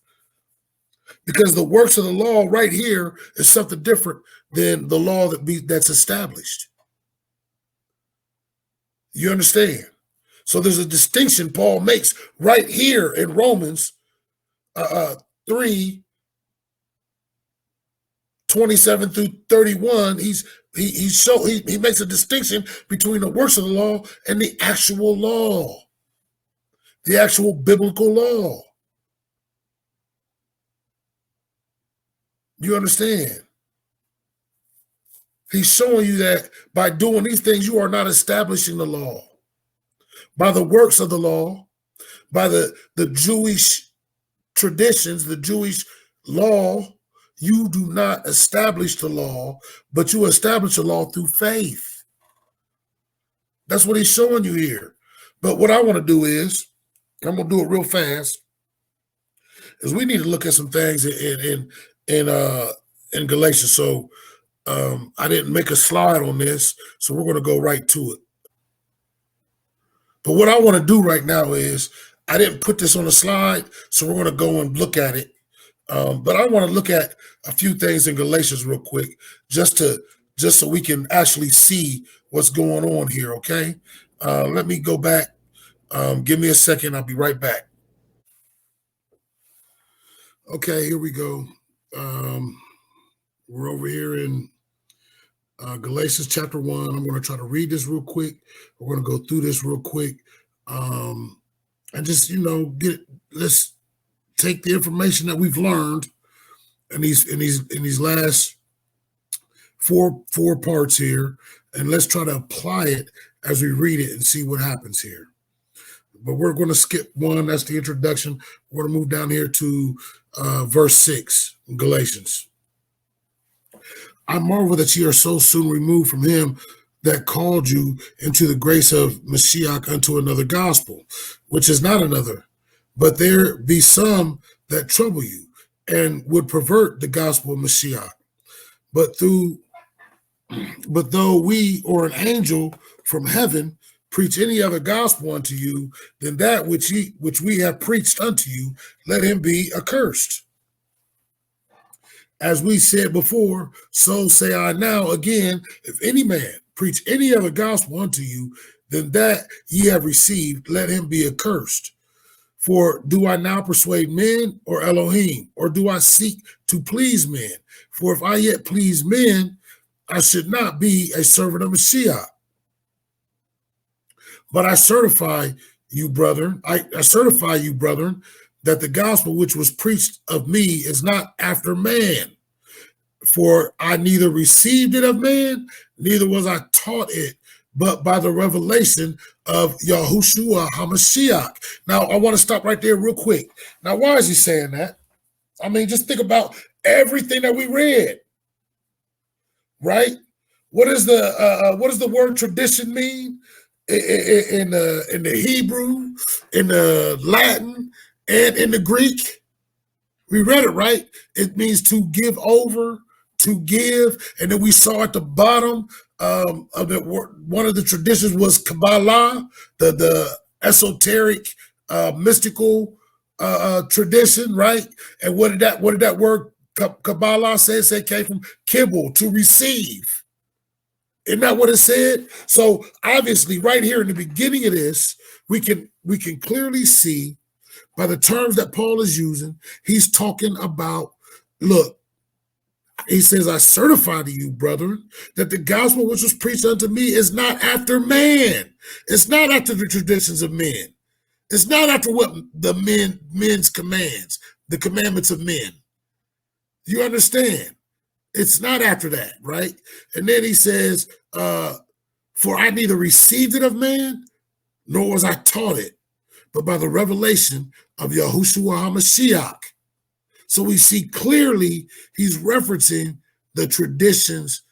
because the works of the law right here is something different than the law that's established. You understand? So there's a distinction Paul makes right here in Romans 3:27 through 31. He makes a distinction between the works of the law and the actual law, the actual biblical law. You understand? He's showing you that by doing these things, you are not establishing the law. By the works of the law, by the Jewish traditions, the Jewish law, you do not establish the law, but you establish the law through faith. That's what he's showing you here. But what I want to do is, I'm going to do it real fast, is we need to look at some things in Galatians. So I didn't make a slide on this, so we're going to go right to it. But what I want to do right now is, I didn't put this on a slide, so we're going to go and look at it. But I want to look at a few things in Galatians real quick, just so we can actually see what's going on here, okay? Let me go back. Give me a second. I'll be right back. Okay, here we go. We're over here in Galatians Chapter 1. I'm going to try to read this real quick. We're going to go through this real quick. And just, let's take the information that we've learned in these last four parts here, and let's try to apply it as we read it and see what happens here. But we're going to skip one. That's the introduction. We're going to move down here to verse 6 in Galatians. I marvel that ye are so soon removed from him that called you into the grace of Mashiach unto another gospel, which is not another. But there be some that trouble you, and would pervert the gospel of Mashiach. But though we or an angel from heaven preach any other gospel unto you than that which we have preached unto you, let him be accursed. As we said before, so say I now again, if any man preach any other gospel unto you than that ye have received, let him be accursed. For do I now persuade men or Elohim, or do I seek to please men? For if I yet please men, I should not be a servant of Mashiach. But I certify you, brethren, that the gospel which was preached of me is not after man. For I neither received it of man, neither was I taught it, but by the revelation of Yahushua HaMashiach. Now, I want to stop right there real quick. Now, why is he saying that? I mean, just think about everything that we read, right? What does the word tradition mean in the Hebrew, in the Latin, and in the Greek? We read it, right? It means to give over, to give, and then we saw at the bottom of the one of the traditions was Kabbalah, the esoteric, mystical tradition, right? And what did that word Kabbalah say? It said came from kibble, to receive. Isn't that what it said? So obviously, right here in the beginning of this, we can clearly see by the terms that Paul is using, he's talking about, look, he says, I certify to you, brethren, that the gospel which was preached unto me is not after man. It's not after the traditions of men. It's not after what the men's commands, the commandments of men. You understand? It's not after that, right? And then he says, for I neither received it of man, nor was I taught it, but by the revelation of Yahushua HaMashiach. So we see clearly he's referencing the traditions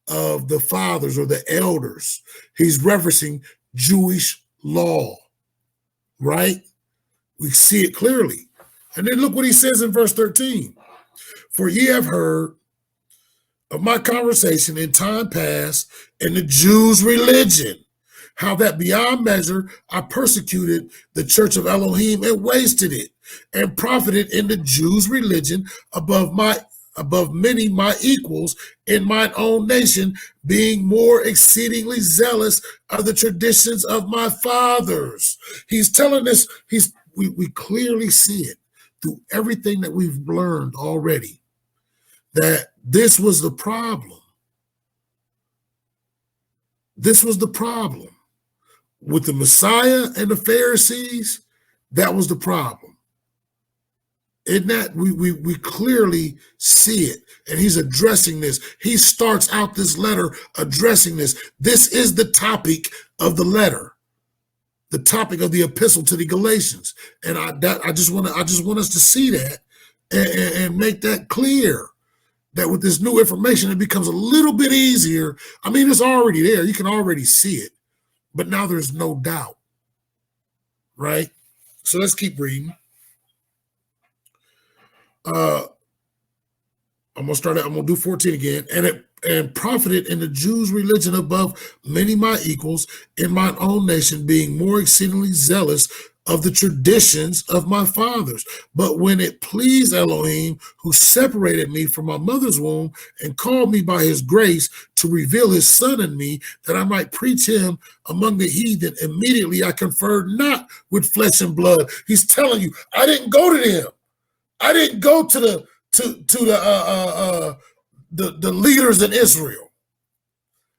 of the fathers or the elders. He's referencing Jewish law, right? We see it clearly. And then look what he says in verse 13. For ye have heard of my conversation in time past in the Jews' religion, how that beyond measure I persecuted the church of Elohim and wasted it, and profited in the Jews' religion above many my equals in mine own nation, being more exceedingly zealous of the traditions of my fathers. He's telling us, we clearly see it through everything that we've learned already, that this was the problem. This was the problem. With the Messiah and the Pharisees, that was the problem. In that we clearly see it, and he's addressing this. He starts out this letter addressing this. This is the topic of the letter, the topic of the epistle to the Galatians, and I just want us to see that and make that clear. That with this new information, it becomes a little bit easier. I mean, it's already there. You can already see it. But now there's no doubt, right? So let's keep reading. I'm gonna do 14 again. And profited in the Jews' religion above many my equals in mine own nation, being more exceedingly zealous of the traditions of my fathers. But when it pleased Elohim, who separated me from my mother's womb and called me by his grace to reveal his son in me, that I might preach him among the heathen, immediately I conferred not with flesh and blood. He's telling you, I didn't go to them. I didn't go to the leaders in Israel.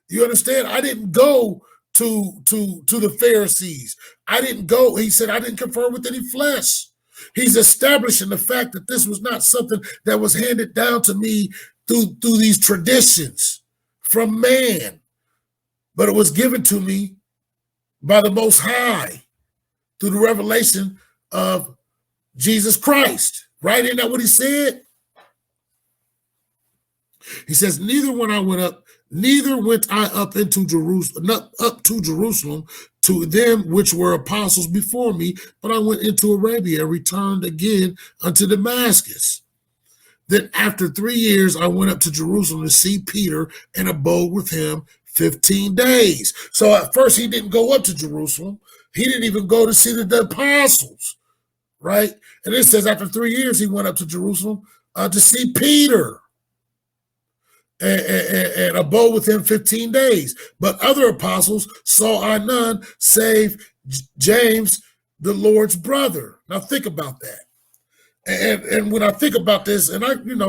You understand? I didn't go to the Pharisees. I didn't go. He said, I didn't confer with any flesh. He's establishing the fact that this was not something that was handed down to me through these traditions from man, but it was given to me by the Most High through the revelation of Jesus Christ. Right? Isn't that what he said? He says, neither went I up into Jerusalem, not up to Jerusalem, to them which were apostles before me, but I went into Arabia and returned again unto Damascus. Then after 3 years, I went up to Jerusalem to see Peter and abode with him 15 days. So at first he didn't go up to Jerusalem. He didn't even go to see the apostles, right? And it says after 3 years, he went up to Jerusalem to see Peter and abode with him 15 days. But other apostles saw I none save James, the Lord's brother. Now think about that. And when I think about this, and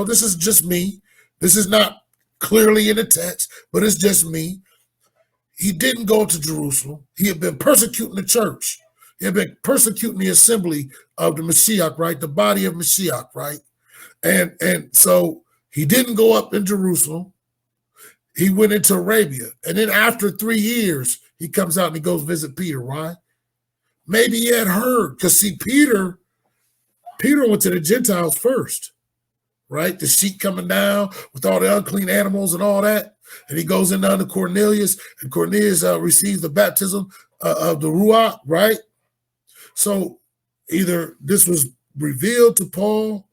this is just me. This is not clearly in the text, but it's just me. He didn't go to Jerusalem. He had been persecuting the church. He had been persecuting the assembly of the Mashiach, right? The body of Mashiach, right? And so he didn't go up in Jerusalem. He went into Arabia. And then after 3 years, he comes out and he goes visit Peter. Why? Maybe he had heard. Because see, Peter went to the Gentiles first, right? The sheep coming down with all the unclean animals and all that. And he goes in down to Cornelius, and Cornelius receives the baptism of the Ruach, right? So either this was revealed to Paul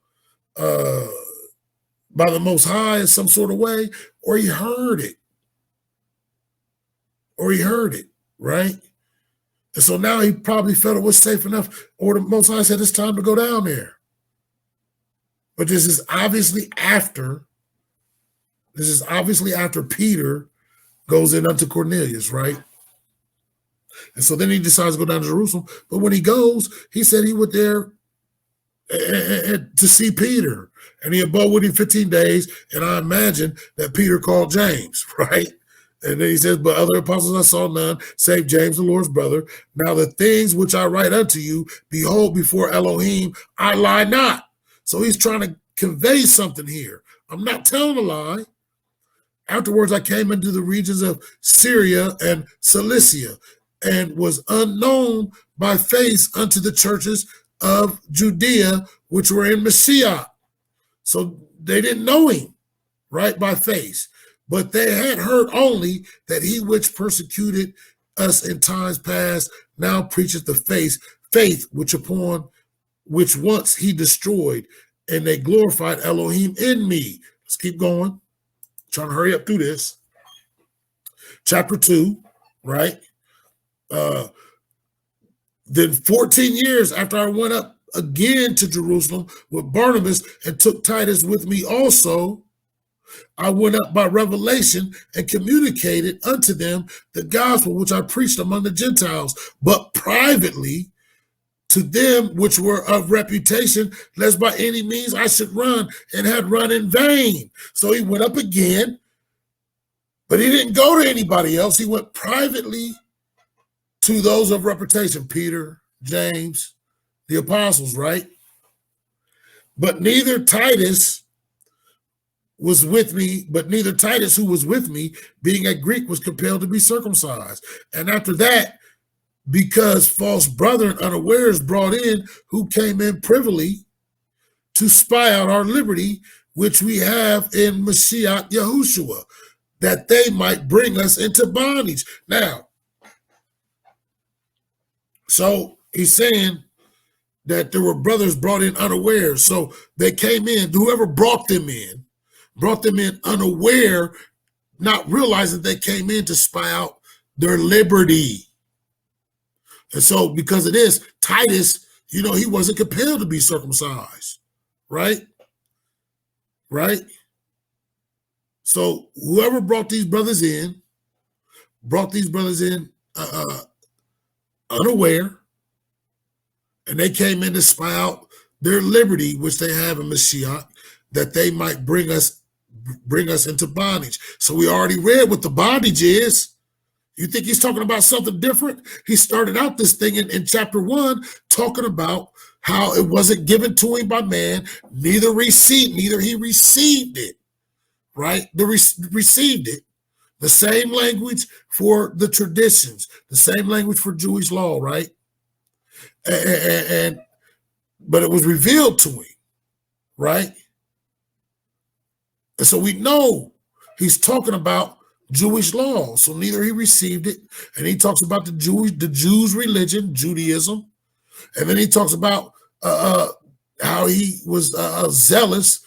by the Most High in some sort of way, or he heard it. Right? And so now he probably felt it was safe enough, or the Most High said it's time to go down there. But this is obviously after Peter goes in unto Cornelius, right? And so then he decides to go down to Jerusalem. But when he goes, he said he went there to see Peter. And he abode with him 15 days. And I imagine that Peter called James, right? And then he says, but other apostles I saw none, save James, the Lord's brother. Now the things which I write unto you, behold, before Elohim, I lie not. So he's trying to convey something here. I'm not telling a lie. Afterwards, I came into the regions of Syria and Cilicia, and was unknown by face unto the churches of Judea, which were in Mashiach. So they didn't know him, right, by face. But they had heard only that he which persecuted us in times past now preacheth the faith which once he destroyed, and they glorified Elohim in me. Let's keep going. I'm trying to hurry up through this. Chapter 2, right? Then 14 years after I went up again to Jerusalem with Barnabas and took Titus with me also, I went up by revelation and communicated unto them the gospel which I preached among the Gentiles, but privately to them which were of reputation, lest by any means I should run, and had run in vain. So he went up again, but he didn't go to anybody else. He went privately to those of reputation, Peter, James, the apostles, right? But neither Titus who was with me, being a Greek, was compelled to be circumcised. And after that, because false brethren unawares brought in, who came in privily to spy out our liberty, which we have in Mashiach Yahushua, that they might bring us into bondage. Now, so he's saying that there were brothers brought in unawares. So they came in, whoever brought them in unaware, not realizing they came in to spy out their liberty. And so because of this, Titus, he wasn't compelled to be circumcised, right? Right? So whoever brought these brothers in unaware, and they came in to spy out their liberty, which they have in Mashiach, that they might bring us into bondage. So we already read what the bondage is. You think he's talking about something different? He started out this thing in chapter 1 talking about how it wasn't given to him by man, neither he received it, right? Received it. The same language for the traditions, the same language for Jewish law, right? But it was revealed to him, right? And so we know he's talking about Jewish law. So neither he received it, and he talks about the Jews' religion, Judaism, and then he talks about how he was zealous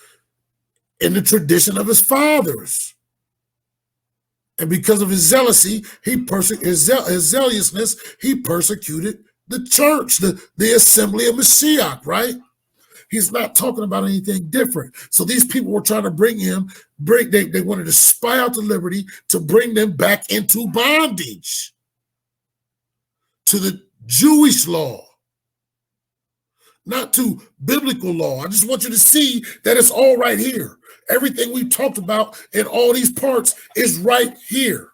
in the tradition of his fathers. And because of his zealousy, his zealousness, he persecuted the church, the assembly of Mashiach, right? He's not talking about anything different. So these people were trying to they wanted to spy out the liberty to bring them back into bondage to the Jewish law, not to biblical law. I just want you to see that it's all right here. Everything we talked about in all these parts is right here.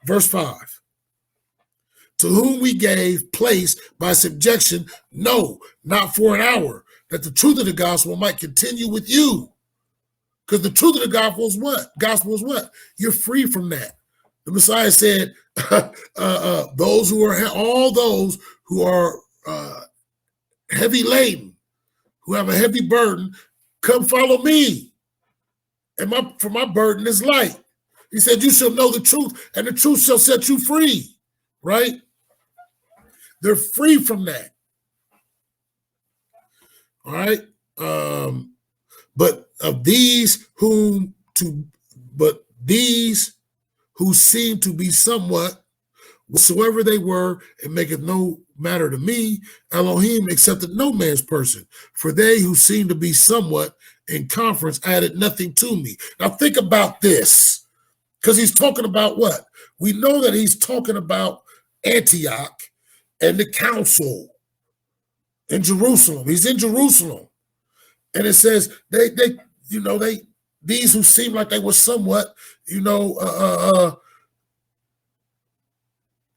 Verse 5. To whom we gave place by subjection, no, not for an hour, that the truth of the gospel might continue with you. Because the truth of the gospel is what? Gospel is what? You're free from that. The Messiah said, all those who are heavy laden, who have a heavy burden, come follow me. And for my burden is light. He said, you shall know the truth, and the truth shall set you free. Right? They're free from that. All right. But these who seem to be somewhat, whatsoever they were, it maketh no matter to me. Elohim accepted no man's person. For they who seem to be somewhat in conference added nothing to me. Now think about this, because he's talking about what? We know that he's talking about Antioch and the council in Jerusalem. He's in Jerusalem. And it says these who seem like they were somewhat,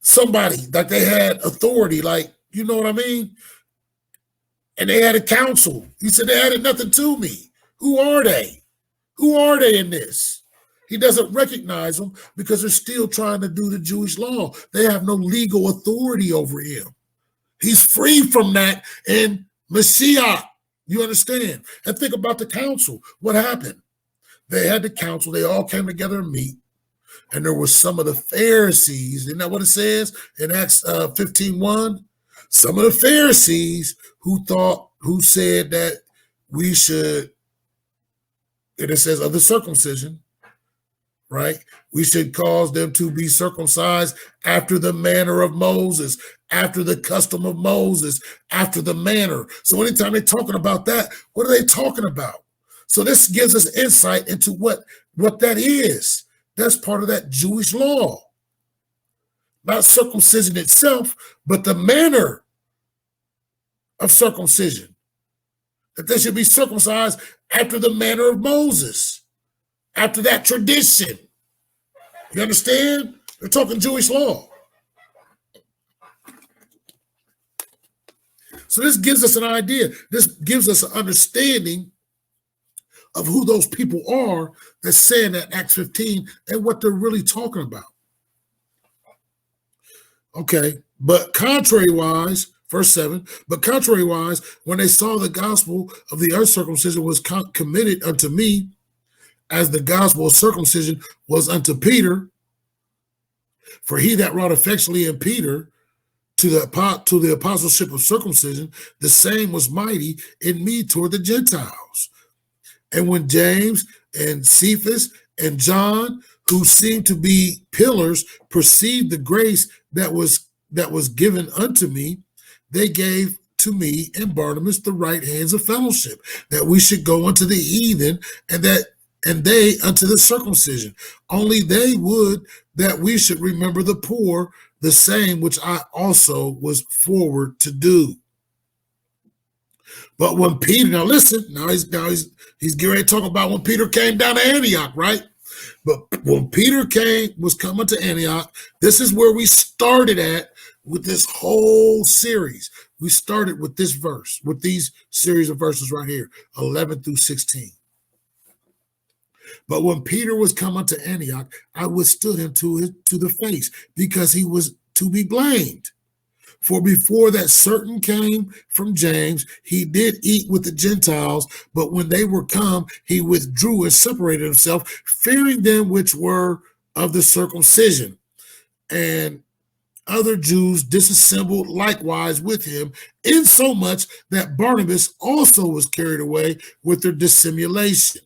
somebody, like they had authority, like, you know what I mean? And they had a council. He said they added nothing to me. Who are they? Who are they in this? He doesn't recognize them because they're still trying to do the Jewish law. They have no legal authority over him. He's free from that in Mashiach. You understand? And think about the council. What happened? They had the council. They all came together and meet. And there were some of the Pharisees. Isn't that what it says in Acts 15:1? Some of the Pharisees who said that we should, and it says of the circumcision, right? We should cause them to be circumcised after the manner of Moses, after the custom of Moses, after the manner. So anytime they're talking about that, what are they talking about? So this gives us insight into what that is. That's part of that Jewish law. Not circumcision itself, but the manner of circumcision. That they should be circumcised after the manner of Moses, after that tradition. You understand? They're talking Jewish law. So this gives us an idea. This gives us an understanding of who those people are that's saying that Acts 15 and what they're really talking about. Okay, but contrary-wise, verse 7, but contrary-wise, when they saw the gospel of the uncircumcision was committed unto me, as the gospel of circumcision was unto Peter, for he that wrought effectually in Peter to the apostleship of circumcision, the same was mighty in me toward the Gentiles. And when James and Cephas and John, who seemed to be pillars, perceived the grace that was given unto me, they gave to me and Barnabas the right hands of fellowship, that we should go unto the heathen, and they unto the circumcision. Only they would that we should remember the poor, the same which I also was forward to do. But when Peter, now listen, he's getting ready to talk about when Peter came down to Antioch, right? But when Peter was coming to Antioch, this is where we started at with this whole series. We started with this verse, with these series of verses right here, 11 through 16. But when Peter was coming to Antioch, I withstood him to the face, because he was to be blamed. For before that certain came from James, he did eat with the Gentiles, but when they were come, he withdrew and separated himself, fearing them which were of the circumcision. And other Jews disassembled likewise with him, insomuch that Barnabas also was carried away with their dissimulation.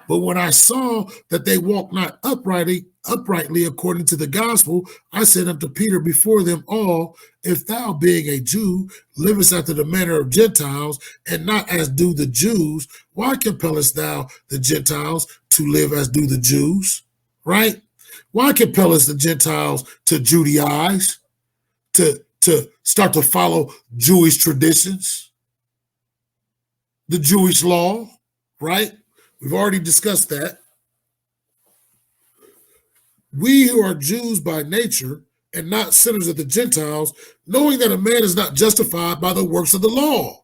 But when I saw that they walked not uprightly according to the gospel, I said unto Peter before them all, if thou, being a Jew, livest after the manner of Gentiles, and not as do the Jews, why compellest thou the Gentiles to live as do the Jews? Right? Why compellest the Gentiles to Judaize, to start to follow Jewish traditions, the Jewish law, right? We've already discussed that. We who are Jews by nature and not sinners of the Gentiles, knowing that a man is not justified by the works of the law,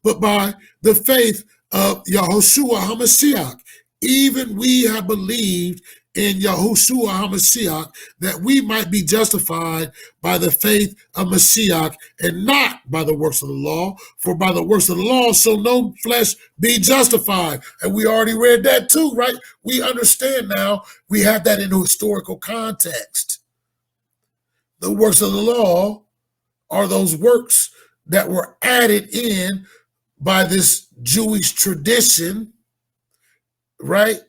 but by the faith of Yahushua HaMashiach. Even we have believed in Yahushua HaMashiach that we might be justified by the faith of Mashiach and not by the works of the law. For by the works of the law shall no flesh be justified. And we already read that too, right? We understand now. We have that in a historical context. The works of the law are those works that were added in by this Jewish tradition, right?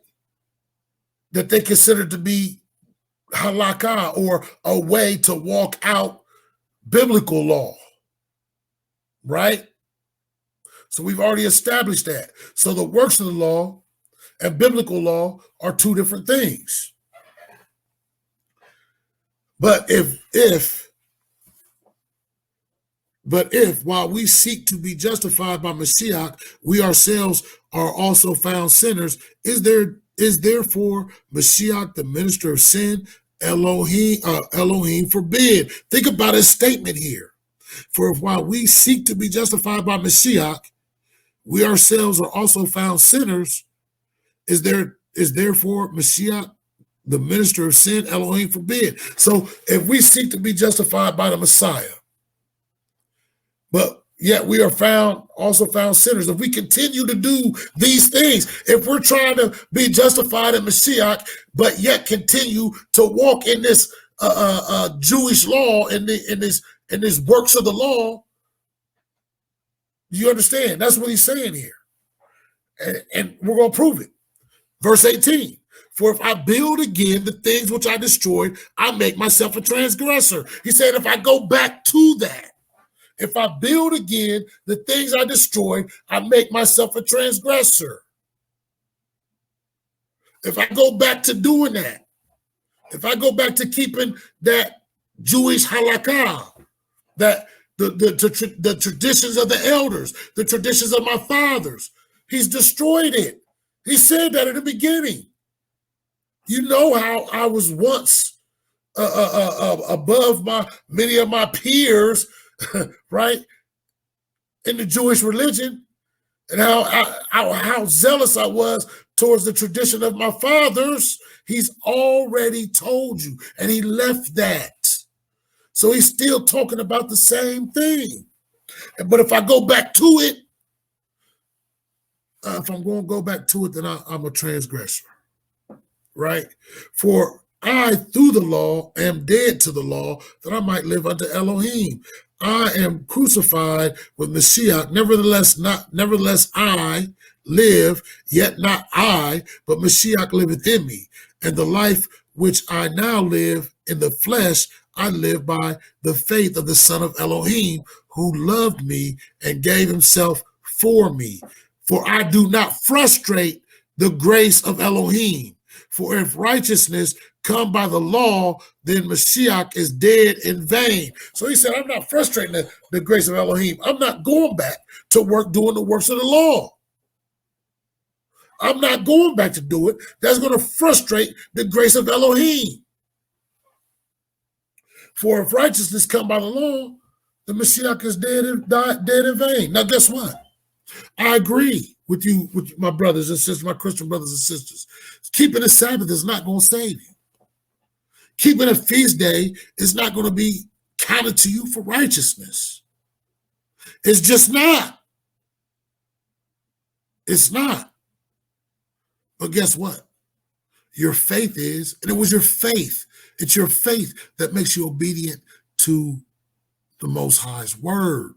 That they consider to be halakha, or a way to walk out biblical law, right? So we've already established that. So the works of the law and biblical law are two different things. But if while we seek to be justified by Mashiach, we ourselves are also found sinners, is therefore Mashiach the minister of sin? Elohim forbid. Think about his statement here. For while we seek to be justified by Mashiach, we ourselves are also found sinners. Is therefore Mashiach the minister of sin? Elohim forbid. So if we seek to be justified by the Messiah, but yet we are also found sinners, if we continue to do these things, if we're trying to be justified in Mashiach, but yet continue to walk in this Jewish law, in this works of the law, you understand? That's what he's saying here. And we're going to prove it. Verse 18. For if I build again the things which I destroyed, I make myself a transgressor. He said, if I go back to that, if I build again the things I destroyed, I make myself a transgressor. If I go back to doing that, if I go back to keeping that Jewish halakha, that the traditions of the elders, the traditions of my fathers, he's destroyed it. He said that at the beginning. You know how I was once above many of my peers, right, in the Jewish religion, and how zealous I was towards the tradition of my fathers. He's already told you, and he left that. So he's still talking about the same thing. But if I go back to it, if I'm going to go back to it, then I'm a transgressor. Right? For I, through the law, am dead to the law, that I might live unto Elohim. I am crucified with Mashiach. Nevertheless, I live, yet not I, but Mashiach liveth in me. And the life which I now live in the flesh, I live by the faith of the Son of Elohim, who loved me and gave himself for me. For I do not frustrate the grace of Elohim. For if righteousness come by the law, then Mashiach is dead in vain. So he said, I'm not frustrating the grace of Elohim. I'm not going back to work doing the works of the law. I'm not going back to do it. That's going to frustrate the grace of Elohim. For if righteousness come by the law, the Mashiach is dead in vain. Now, guess what? I agree with you, with my brothers and sisters, my Christian brothers and sisters. Keeping the Sabbath is not going to save you. Keeping a feast day is not going to be counted to you for righteousness. It's just not. It's not. But guess what? Your faith is, and it was your faith. It's your faith that makes you obedient to the Most High's word,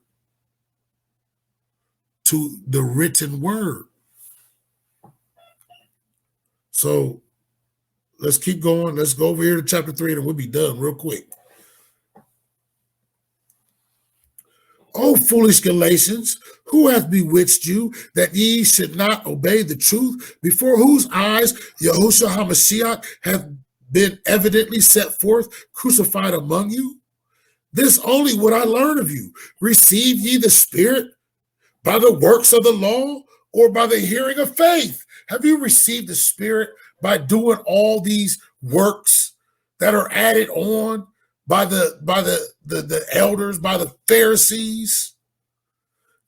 to the written word. So let's keep going. Let's go over here to chapter 3 and we'll be done real quick. O foolish Galatians, who hath bewitched you that ye should not obey the truth, before whose eyes Yahushua HaMashiach hath been evidently set forth, crucified among you? This only would I learn of you. Receive ye the Spirit by the works of the law or by the hearing of faith? Have you received the Spirit by doing all these works that are added on by the elders, by the Pharisees?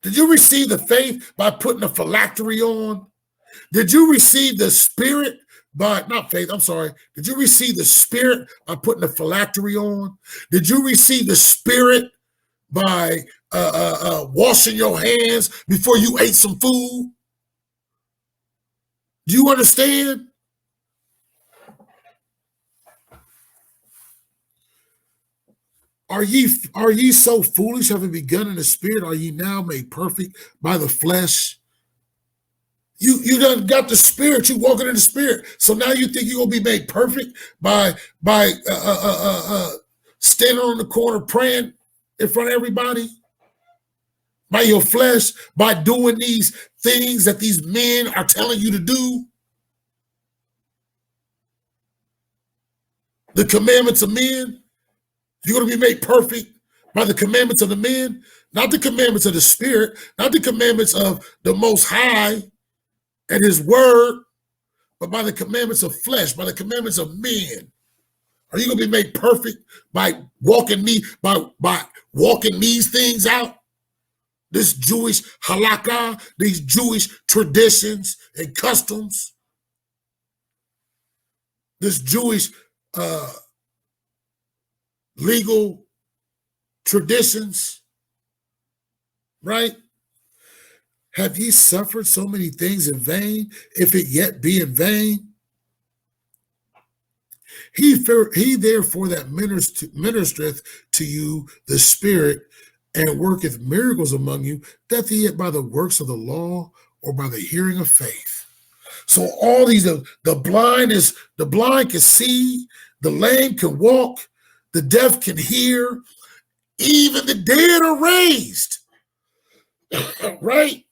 Did you receive the faith by putting a phylactery on? Did you receive the Spirit by, not faith, I'm sorry. Did you receive the Spirit by putting a phylactery on? Did you receive the Spirit by washing your hands before you ate some food? Do you understand? Are ye so foolish, having begun in the Spirit, are ye now made perfect by the flesh? You done got the Spirit, you walking in the Spirit. So now you think you're gonna be made perfect by standing on the corner praying in front of everybody? By your flesh, by doing these things that these men are telling you to do? The commandments of men? You're going to be made perfect by the commandments of the men, not the commandments of the Spirit, not the commandments of the Most High and His Word, but by the commandments of flesh, by the commandments of men. Are you going to be made perfect by walking these things out? This Jewish halakha, these Jewish traditions and customs, this Jewish legal traditions, right? Have ye suffered so many things in vain, if it yet be in vain? He therefore that ministereth to you the Spirit, and worketh miracles among you, doth he it by the works of the law or by the hearing of faith? So all these, the blind can see, the lame can walk, the deaf can hear, even the dead are raised. Right?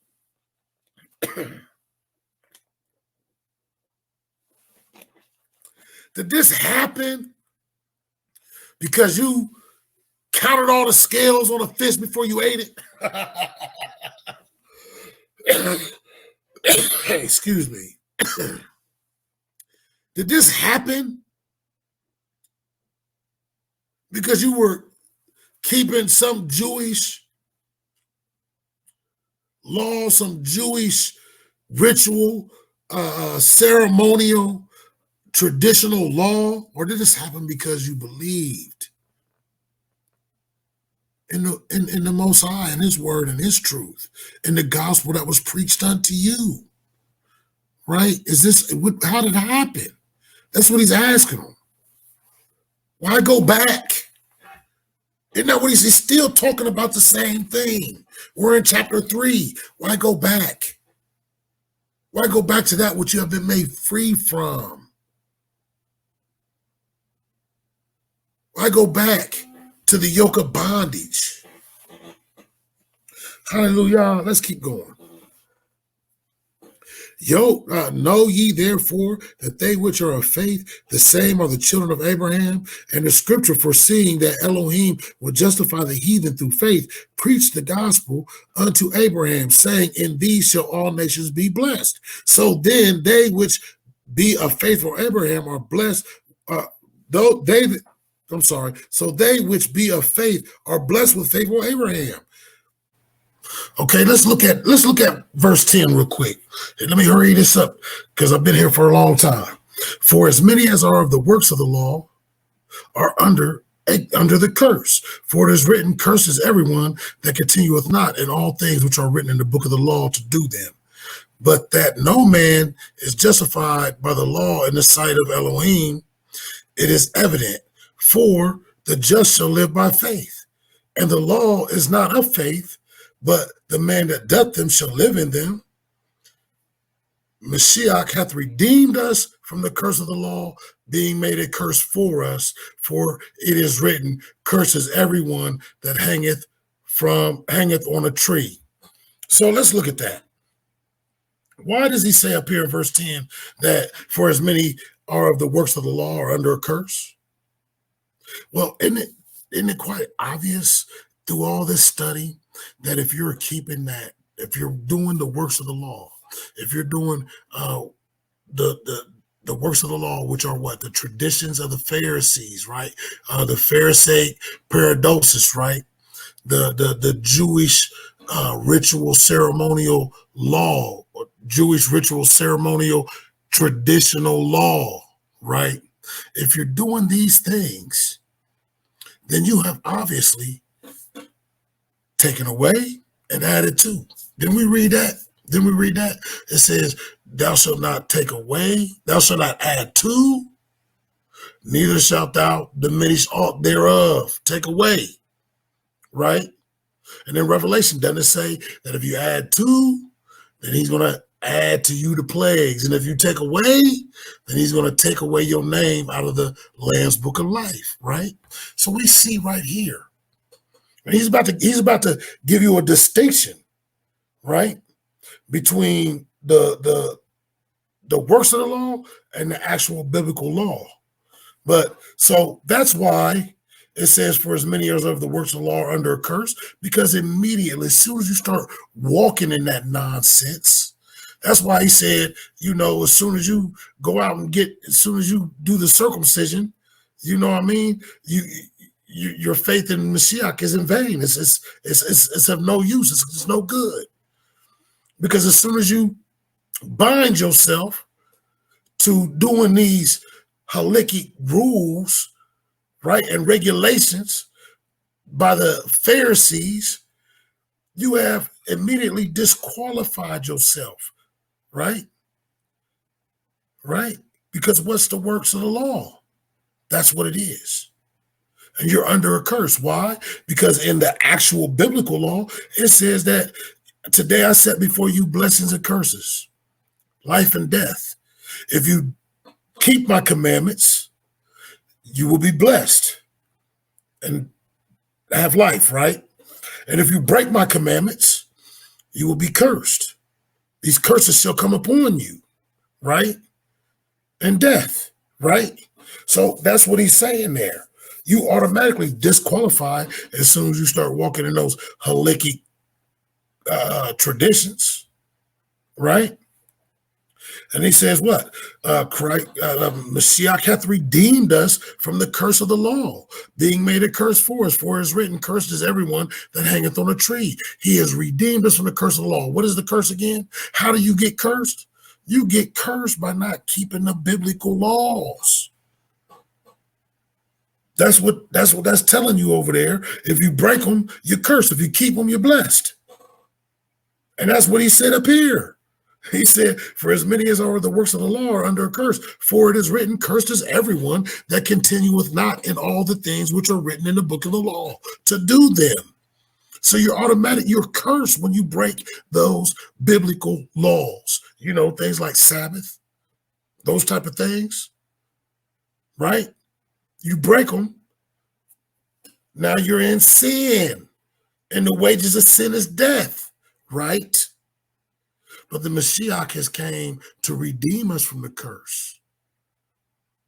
Did this happen because you counted all the scales on a fish before you ate it? Excuse me. Did this happen because you were keeping some Jewish law, some Jewish ritual, ceremonial, traditional law? Or did this happen because you believed in the Most High and His Word and His truth, in the gospel that was preached unto you? Right? How did it happen? That's what he's asking them. Why go back? Isn't that what he's still talking about? The same thing. We're in chapter 3. Why go back? Why go back to that which you have been made free from? Why go back to the yoke of bondage? Hallelujah. Let's keep going. Know ye therefore that they which are of faith, the same are the children of Abraham. And the scripture, foreseeing that Elohim would justify the heathen through faith, preached the gospel unto Abraham, saying, in these shall all nations be blessed. So then they which be of faithful Abraham are blessed, so they which be of faith are blessed with faithful Abraham. Okay, let's look at verse 10 real quick. And let me hurry this up because I've been here for a long time. For as many as are of the works of the law are under the curse. For it is written, curses everyone that continueth not in all things which are written in the book of the law to do them. But that no man is justified by the law in the sight of Elohim, it is evident. For the just shall live by faith. And the law is not of faith, but the man that doth them shall live in them. Mashiach hath redeemed us from the curse of the law, being made a curse for us. For it is written, curses everyone that hangeth on a tree. So let's look at that. Why does he say up here in verse 10 that for as many are of the works of the law are under a curse? Well, isn't it quite obvious through all this study that if you're keeping that, if you're doing the works of the law, if you're doing the works of the law, which are what? The traditions of the Pharisees, right? The Pharisaic paradosis, right? The Jewish ritual ceremonial law, or Jewish ritual ceremonial traditional law, right? If you're doing these things, then you have obviously taken away and added to. Didn't we read that? It says, thou shalt not take away, thou shalt not add to, neither shalt thou diminish aught thereof. Take away, right? And in Revelation, doesn't it say that if you add to, then he's going to add to you the plagues. And if you take away, then he's going to take away your name out of the Lamb's book of life, right? So we see right here, and he's about to give you a distinction, right, between the works of the law and the actual biblical law. But so that's why it says, for as many as of the works of the law are under a curse, because immediately, as soon as you start walking in that nonsense, that's why he said, as soon as you go out and as soon as you do the circumcision, you know what I mean? Your faith in Mashiach is in vain. It's of no use. It's no good. Because as soon as you bind yourself to doing these halachic rules, right, and regulations by the Pharisees, you have immediately disqualified yourself, right? Right? Because what's the works of the law? That's what it is. And you're under a curse. Why? Because in the actual biblical law, it says that today I set before you blessings and curses, life and death. If you keep my commandments, you will be blessed and have life, right? And if you break my commandments, you will be cursed. These curses shall come upon you, right? And death, right? So that's what he's saying there. You automatically disqualify as soon as you start walking in those halachic traditions, right? And he says what? Mashiach hath redeemed us from the curse of the law, being made a curse for us. For it is written, cursed is everyone that hangeth on a tree. He has redeemed us from the curse of the law. What is the curse again? How do you get cursed? You get cursed by not keeping the biblical laws. That's what that's telling you over there. If you break them, you're cursed. If you keep them, you're blessed. And that's what he said up here. He said, for as many as are the works of the law are under a curse, for it is written, cursed is everyone that continueth not in all the things which are written in the book of the law to do them. So you're cursed when you break those biblical laws. Things like Sabbath, those type of things, right? You break them, now you're in sin, and the wages of sin is death, right? But the Mashiach has came to redeem us from the curse.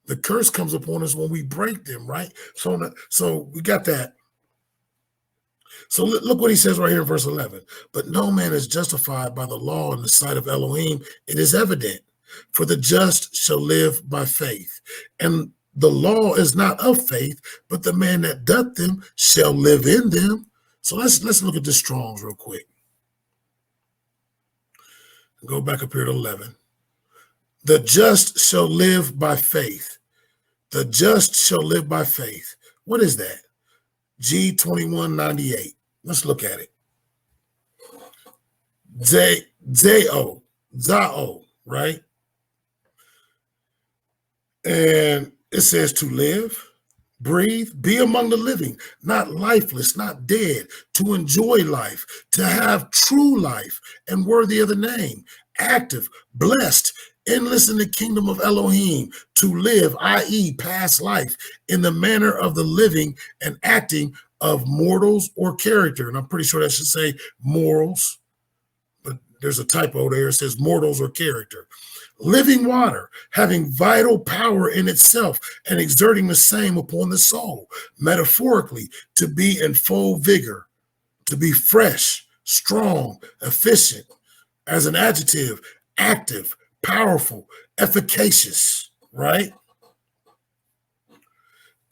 The curse comes upon us when we break them, right? So we got that. So look what he says right here in verse 11. But no man is justified by the law in the sight of Elohim. It is evident, for the just shall live by faith. And the law is not of faith, but the man that doth them shall live in them. So let's look at the Strong's real quick. Go back up here to 11. The just shall live by faith. The just shall live by faith. What is that? G2198. Let's look at it. Zao, right? And it says to live, breathe, be among the living, not lifeless, not dead, to enjoy life, to have true life and worthy of the name, active, blessed, endless in the kingdom of Elohim, to live, i.e., past life, in the manner of the living and acting of mortals or character. And I'm pretty sure that should say morals, but there's a typo there. It says mortals or character. Living water, having vital power in itself and exerting the same upon the soul, metaphorically, to be in full vigor, to be fresh, strong, efficient, as an adjective, active, powerful, efficacious, right?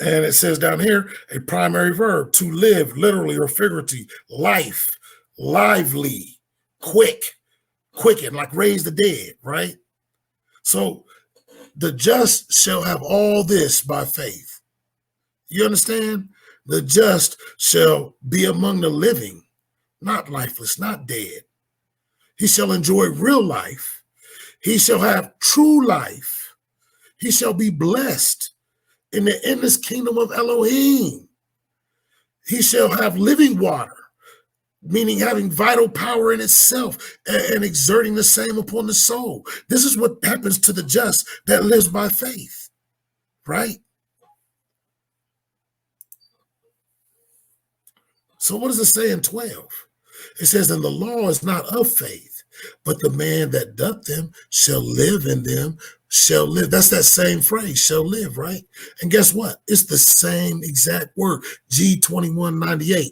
And it says down here, a primary verb, to live, literally or figuratively, life, lively, quick, quicken, like raise the dead, right? So the just shall have all this by faith. You understand? The just shall be among the living, not lifeless, not dead. He shall enjoy real life. He shall have true life. He shall be blessed in the endless kingdom of Elohim. He shall have living water, meaning having vital power in itself and exerting the same upon the soul. This is what happens to the just that lives by faith, right? So what does it say in 12? It says, and the law is not of faith, but the man that doth them shall live in them, shall live. That's that same phrase, shall live, right? And guess what? It's the same exact word, G2198.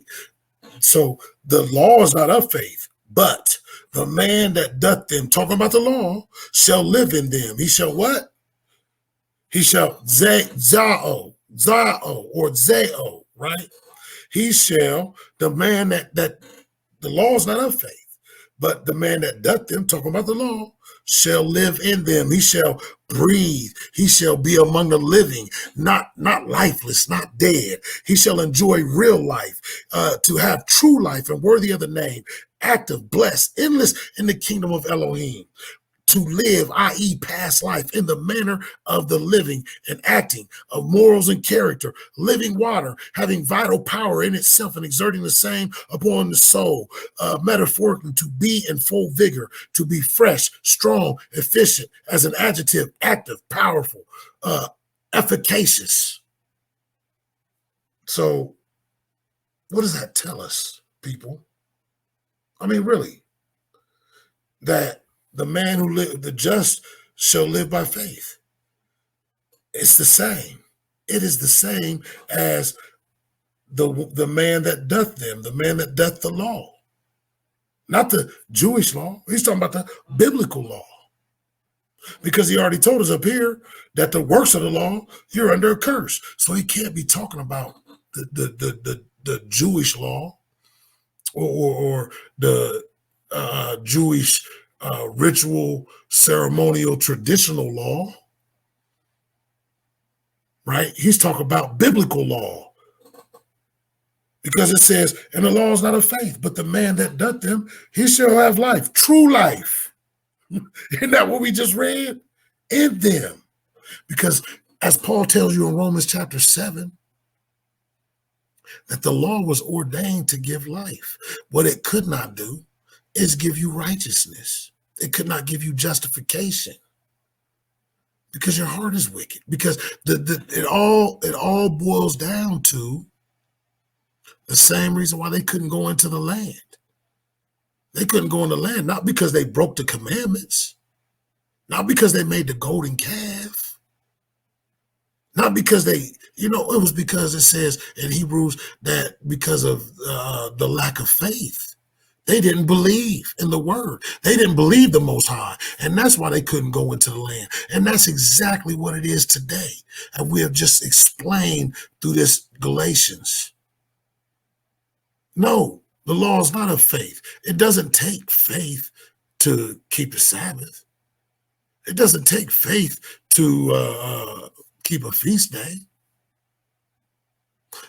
So the law is not of faith, but the man that doth them, talking about the law, shall live in them. He shall what? He shall zao or zeo, right? He shall, the man that the law is not of faith, but the man that doth them, talking about the law, shall live in them. He shall breathe. He shall be among the living, not lifeless, not dead. He shall enjoy real life, to have true life and worthy of the name, active, blessed, endless in the kingdom of Elohim. To live, i.e., past life, in the manner of the living and acting of morals and character, living water, having vital power in itself and exerting the same upon the soul, metaphorically, to be in full vigor, to be fresh, strong, efficient, as an adjective, active, powerful, efficacious. So what does that tell us, people? I mean, really, that the man who live, the just shall live by faith. It's the same. It is the same as the man that doth them, the man that doth the law. Not the Jewish law. He's talking about the biblical law. Because he already told us up here that the works of the law, you're under a curse. So he can't be talking about the Jewish law or the Jewish ritual, ceremonial, traditional law, right? He's talking about biblical law, because it says, and the law is not of faith, but the man that doth them, he shall have life, true life. Isn't that what we just read? In them. Because as Paul tells you in Romans chapter 7, that the law was ordained to give life. What it could not do is give you righteousness. It could not give you justification, because your heart is wicked. Because it all boils down to the same reason why they couldn't go into the land. They couldn't go in the land, not because they broke the commandments, not because they made the golden calf, not because they, it was because it says in Hebrews that because of the lack of faith. They didn't believe in the word. They didn't believe the Most High. And that's why they couldn't go into the land. And that's exactly what it is today. And we have just explained through this Galatians. No, the law is not of faith. It doesn't take faith to keep the Sabbath. It doesn't take faith to keep a feast day.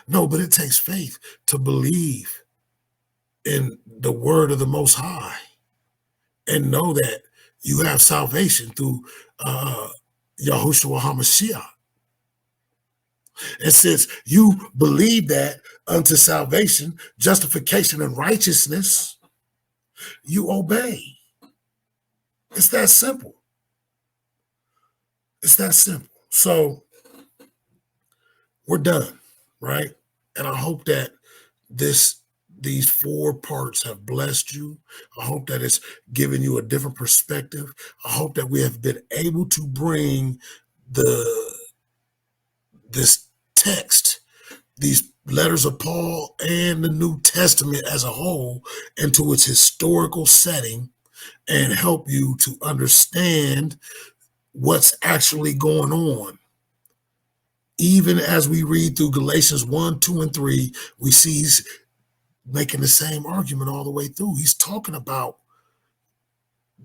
No, but it takes faith to believe in the word of the Most High and know that you have salvation through Yahushua HaMashiach. And since you believe that unto salvation, justification, and righteousness, you obey. It's that simple. It's that simple. So we're done, right? And I hope that these 4 parts have blessed you. I hope that it's given you a different perspective. I hope that we have been able to bring this text, these letters of Paul and the New Testament as a whole, into its historical setting and help you to understand what's actually going on. Even as we read through Galatians 1, 2, and 3, we see he's making the same argument all the way through. He's talking about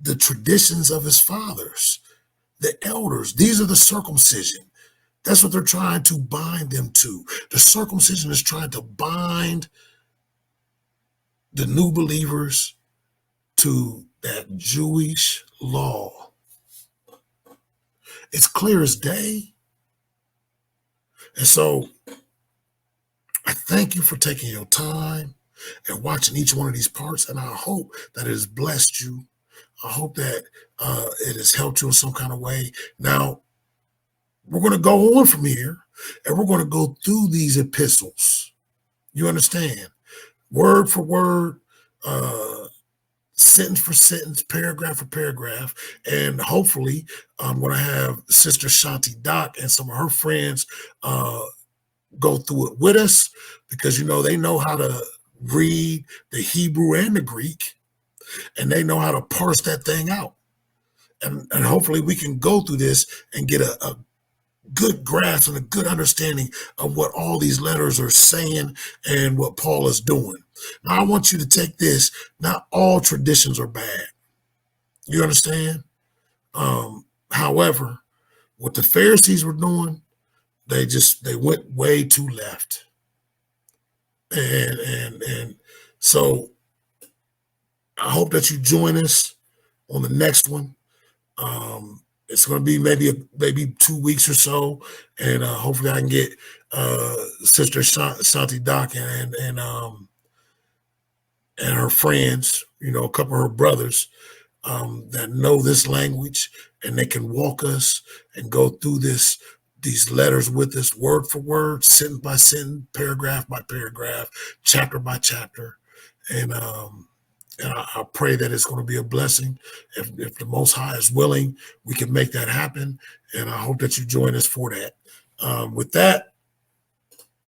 the traditions of his fathers, the elders. These are the circumcision. That's what they're trying to bind them to. The circumcision is trying to bind the new believers to that Jewish law. It's clear as day. And so I thank you for taking your time and watching each one of these parts. And I hope that it has blessed you. I hope that it has helped you in some kind of way. Now, we're going to go on from here and we're going to go through these epistles. You understand? Word for word, sentence for sentence, paragraph for paragraph. And hopefully, I'm going to have Sister Shanti Doc and some of her friends go through it with us because, they know how to read the Hebrew and the Greek, and they know how to parse that thing out. And hopefully we can go through this and get a good grasp and a good understanding of what all these letters are saying and what Paul is doing. Now, I want you to take this. Not all traditions are bad. You understand? However, what the Pharisees were doing, they went way too left. And so I hope that you join us on the next one. It's going to be maybe 2 weeks or so, and hopefully I can get Sister Shanti Doc and her friends, a couple of her brothers that know this language, and they can walk us and go through these letters with us, word for word, sentence by sentence, paragraph by paragraph, chapter by chapter, and I pray that it's going to be a blessing. If the Most High is willing, we can make that happen. And I hope that you join us for that. With that,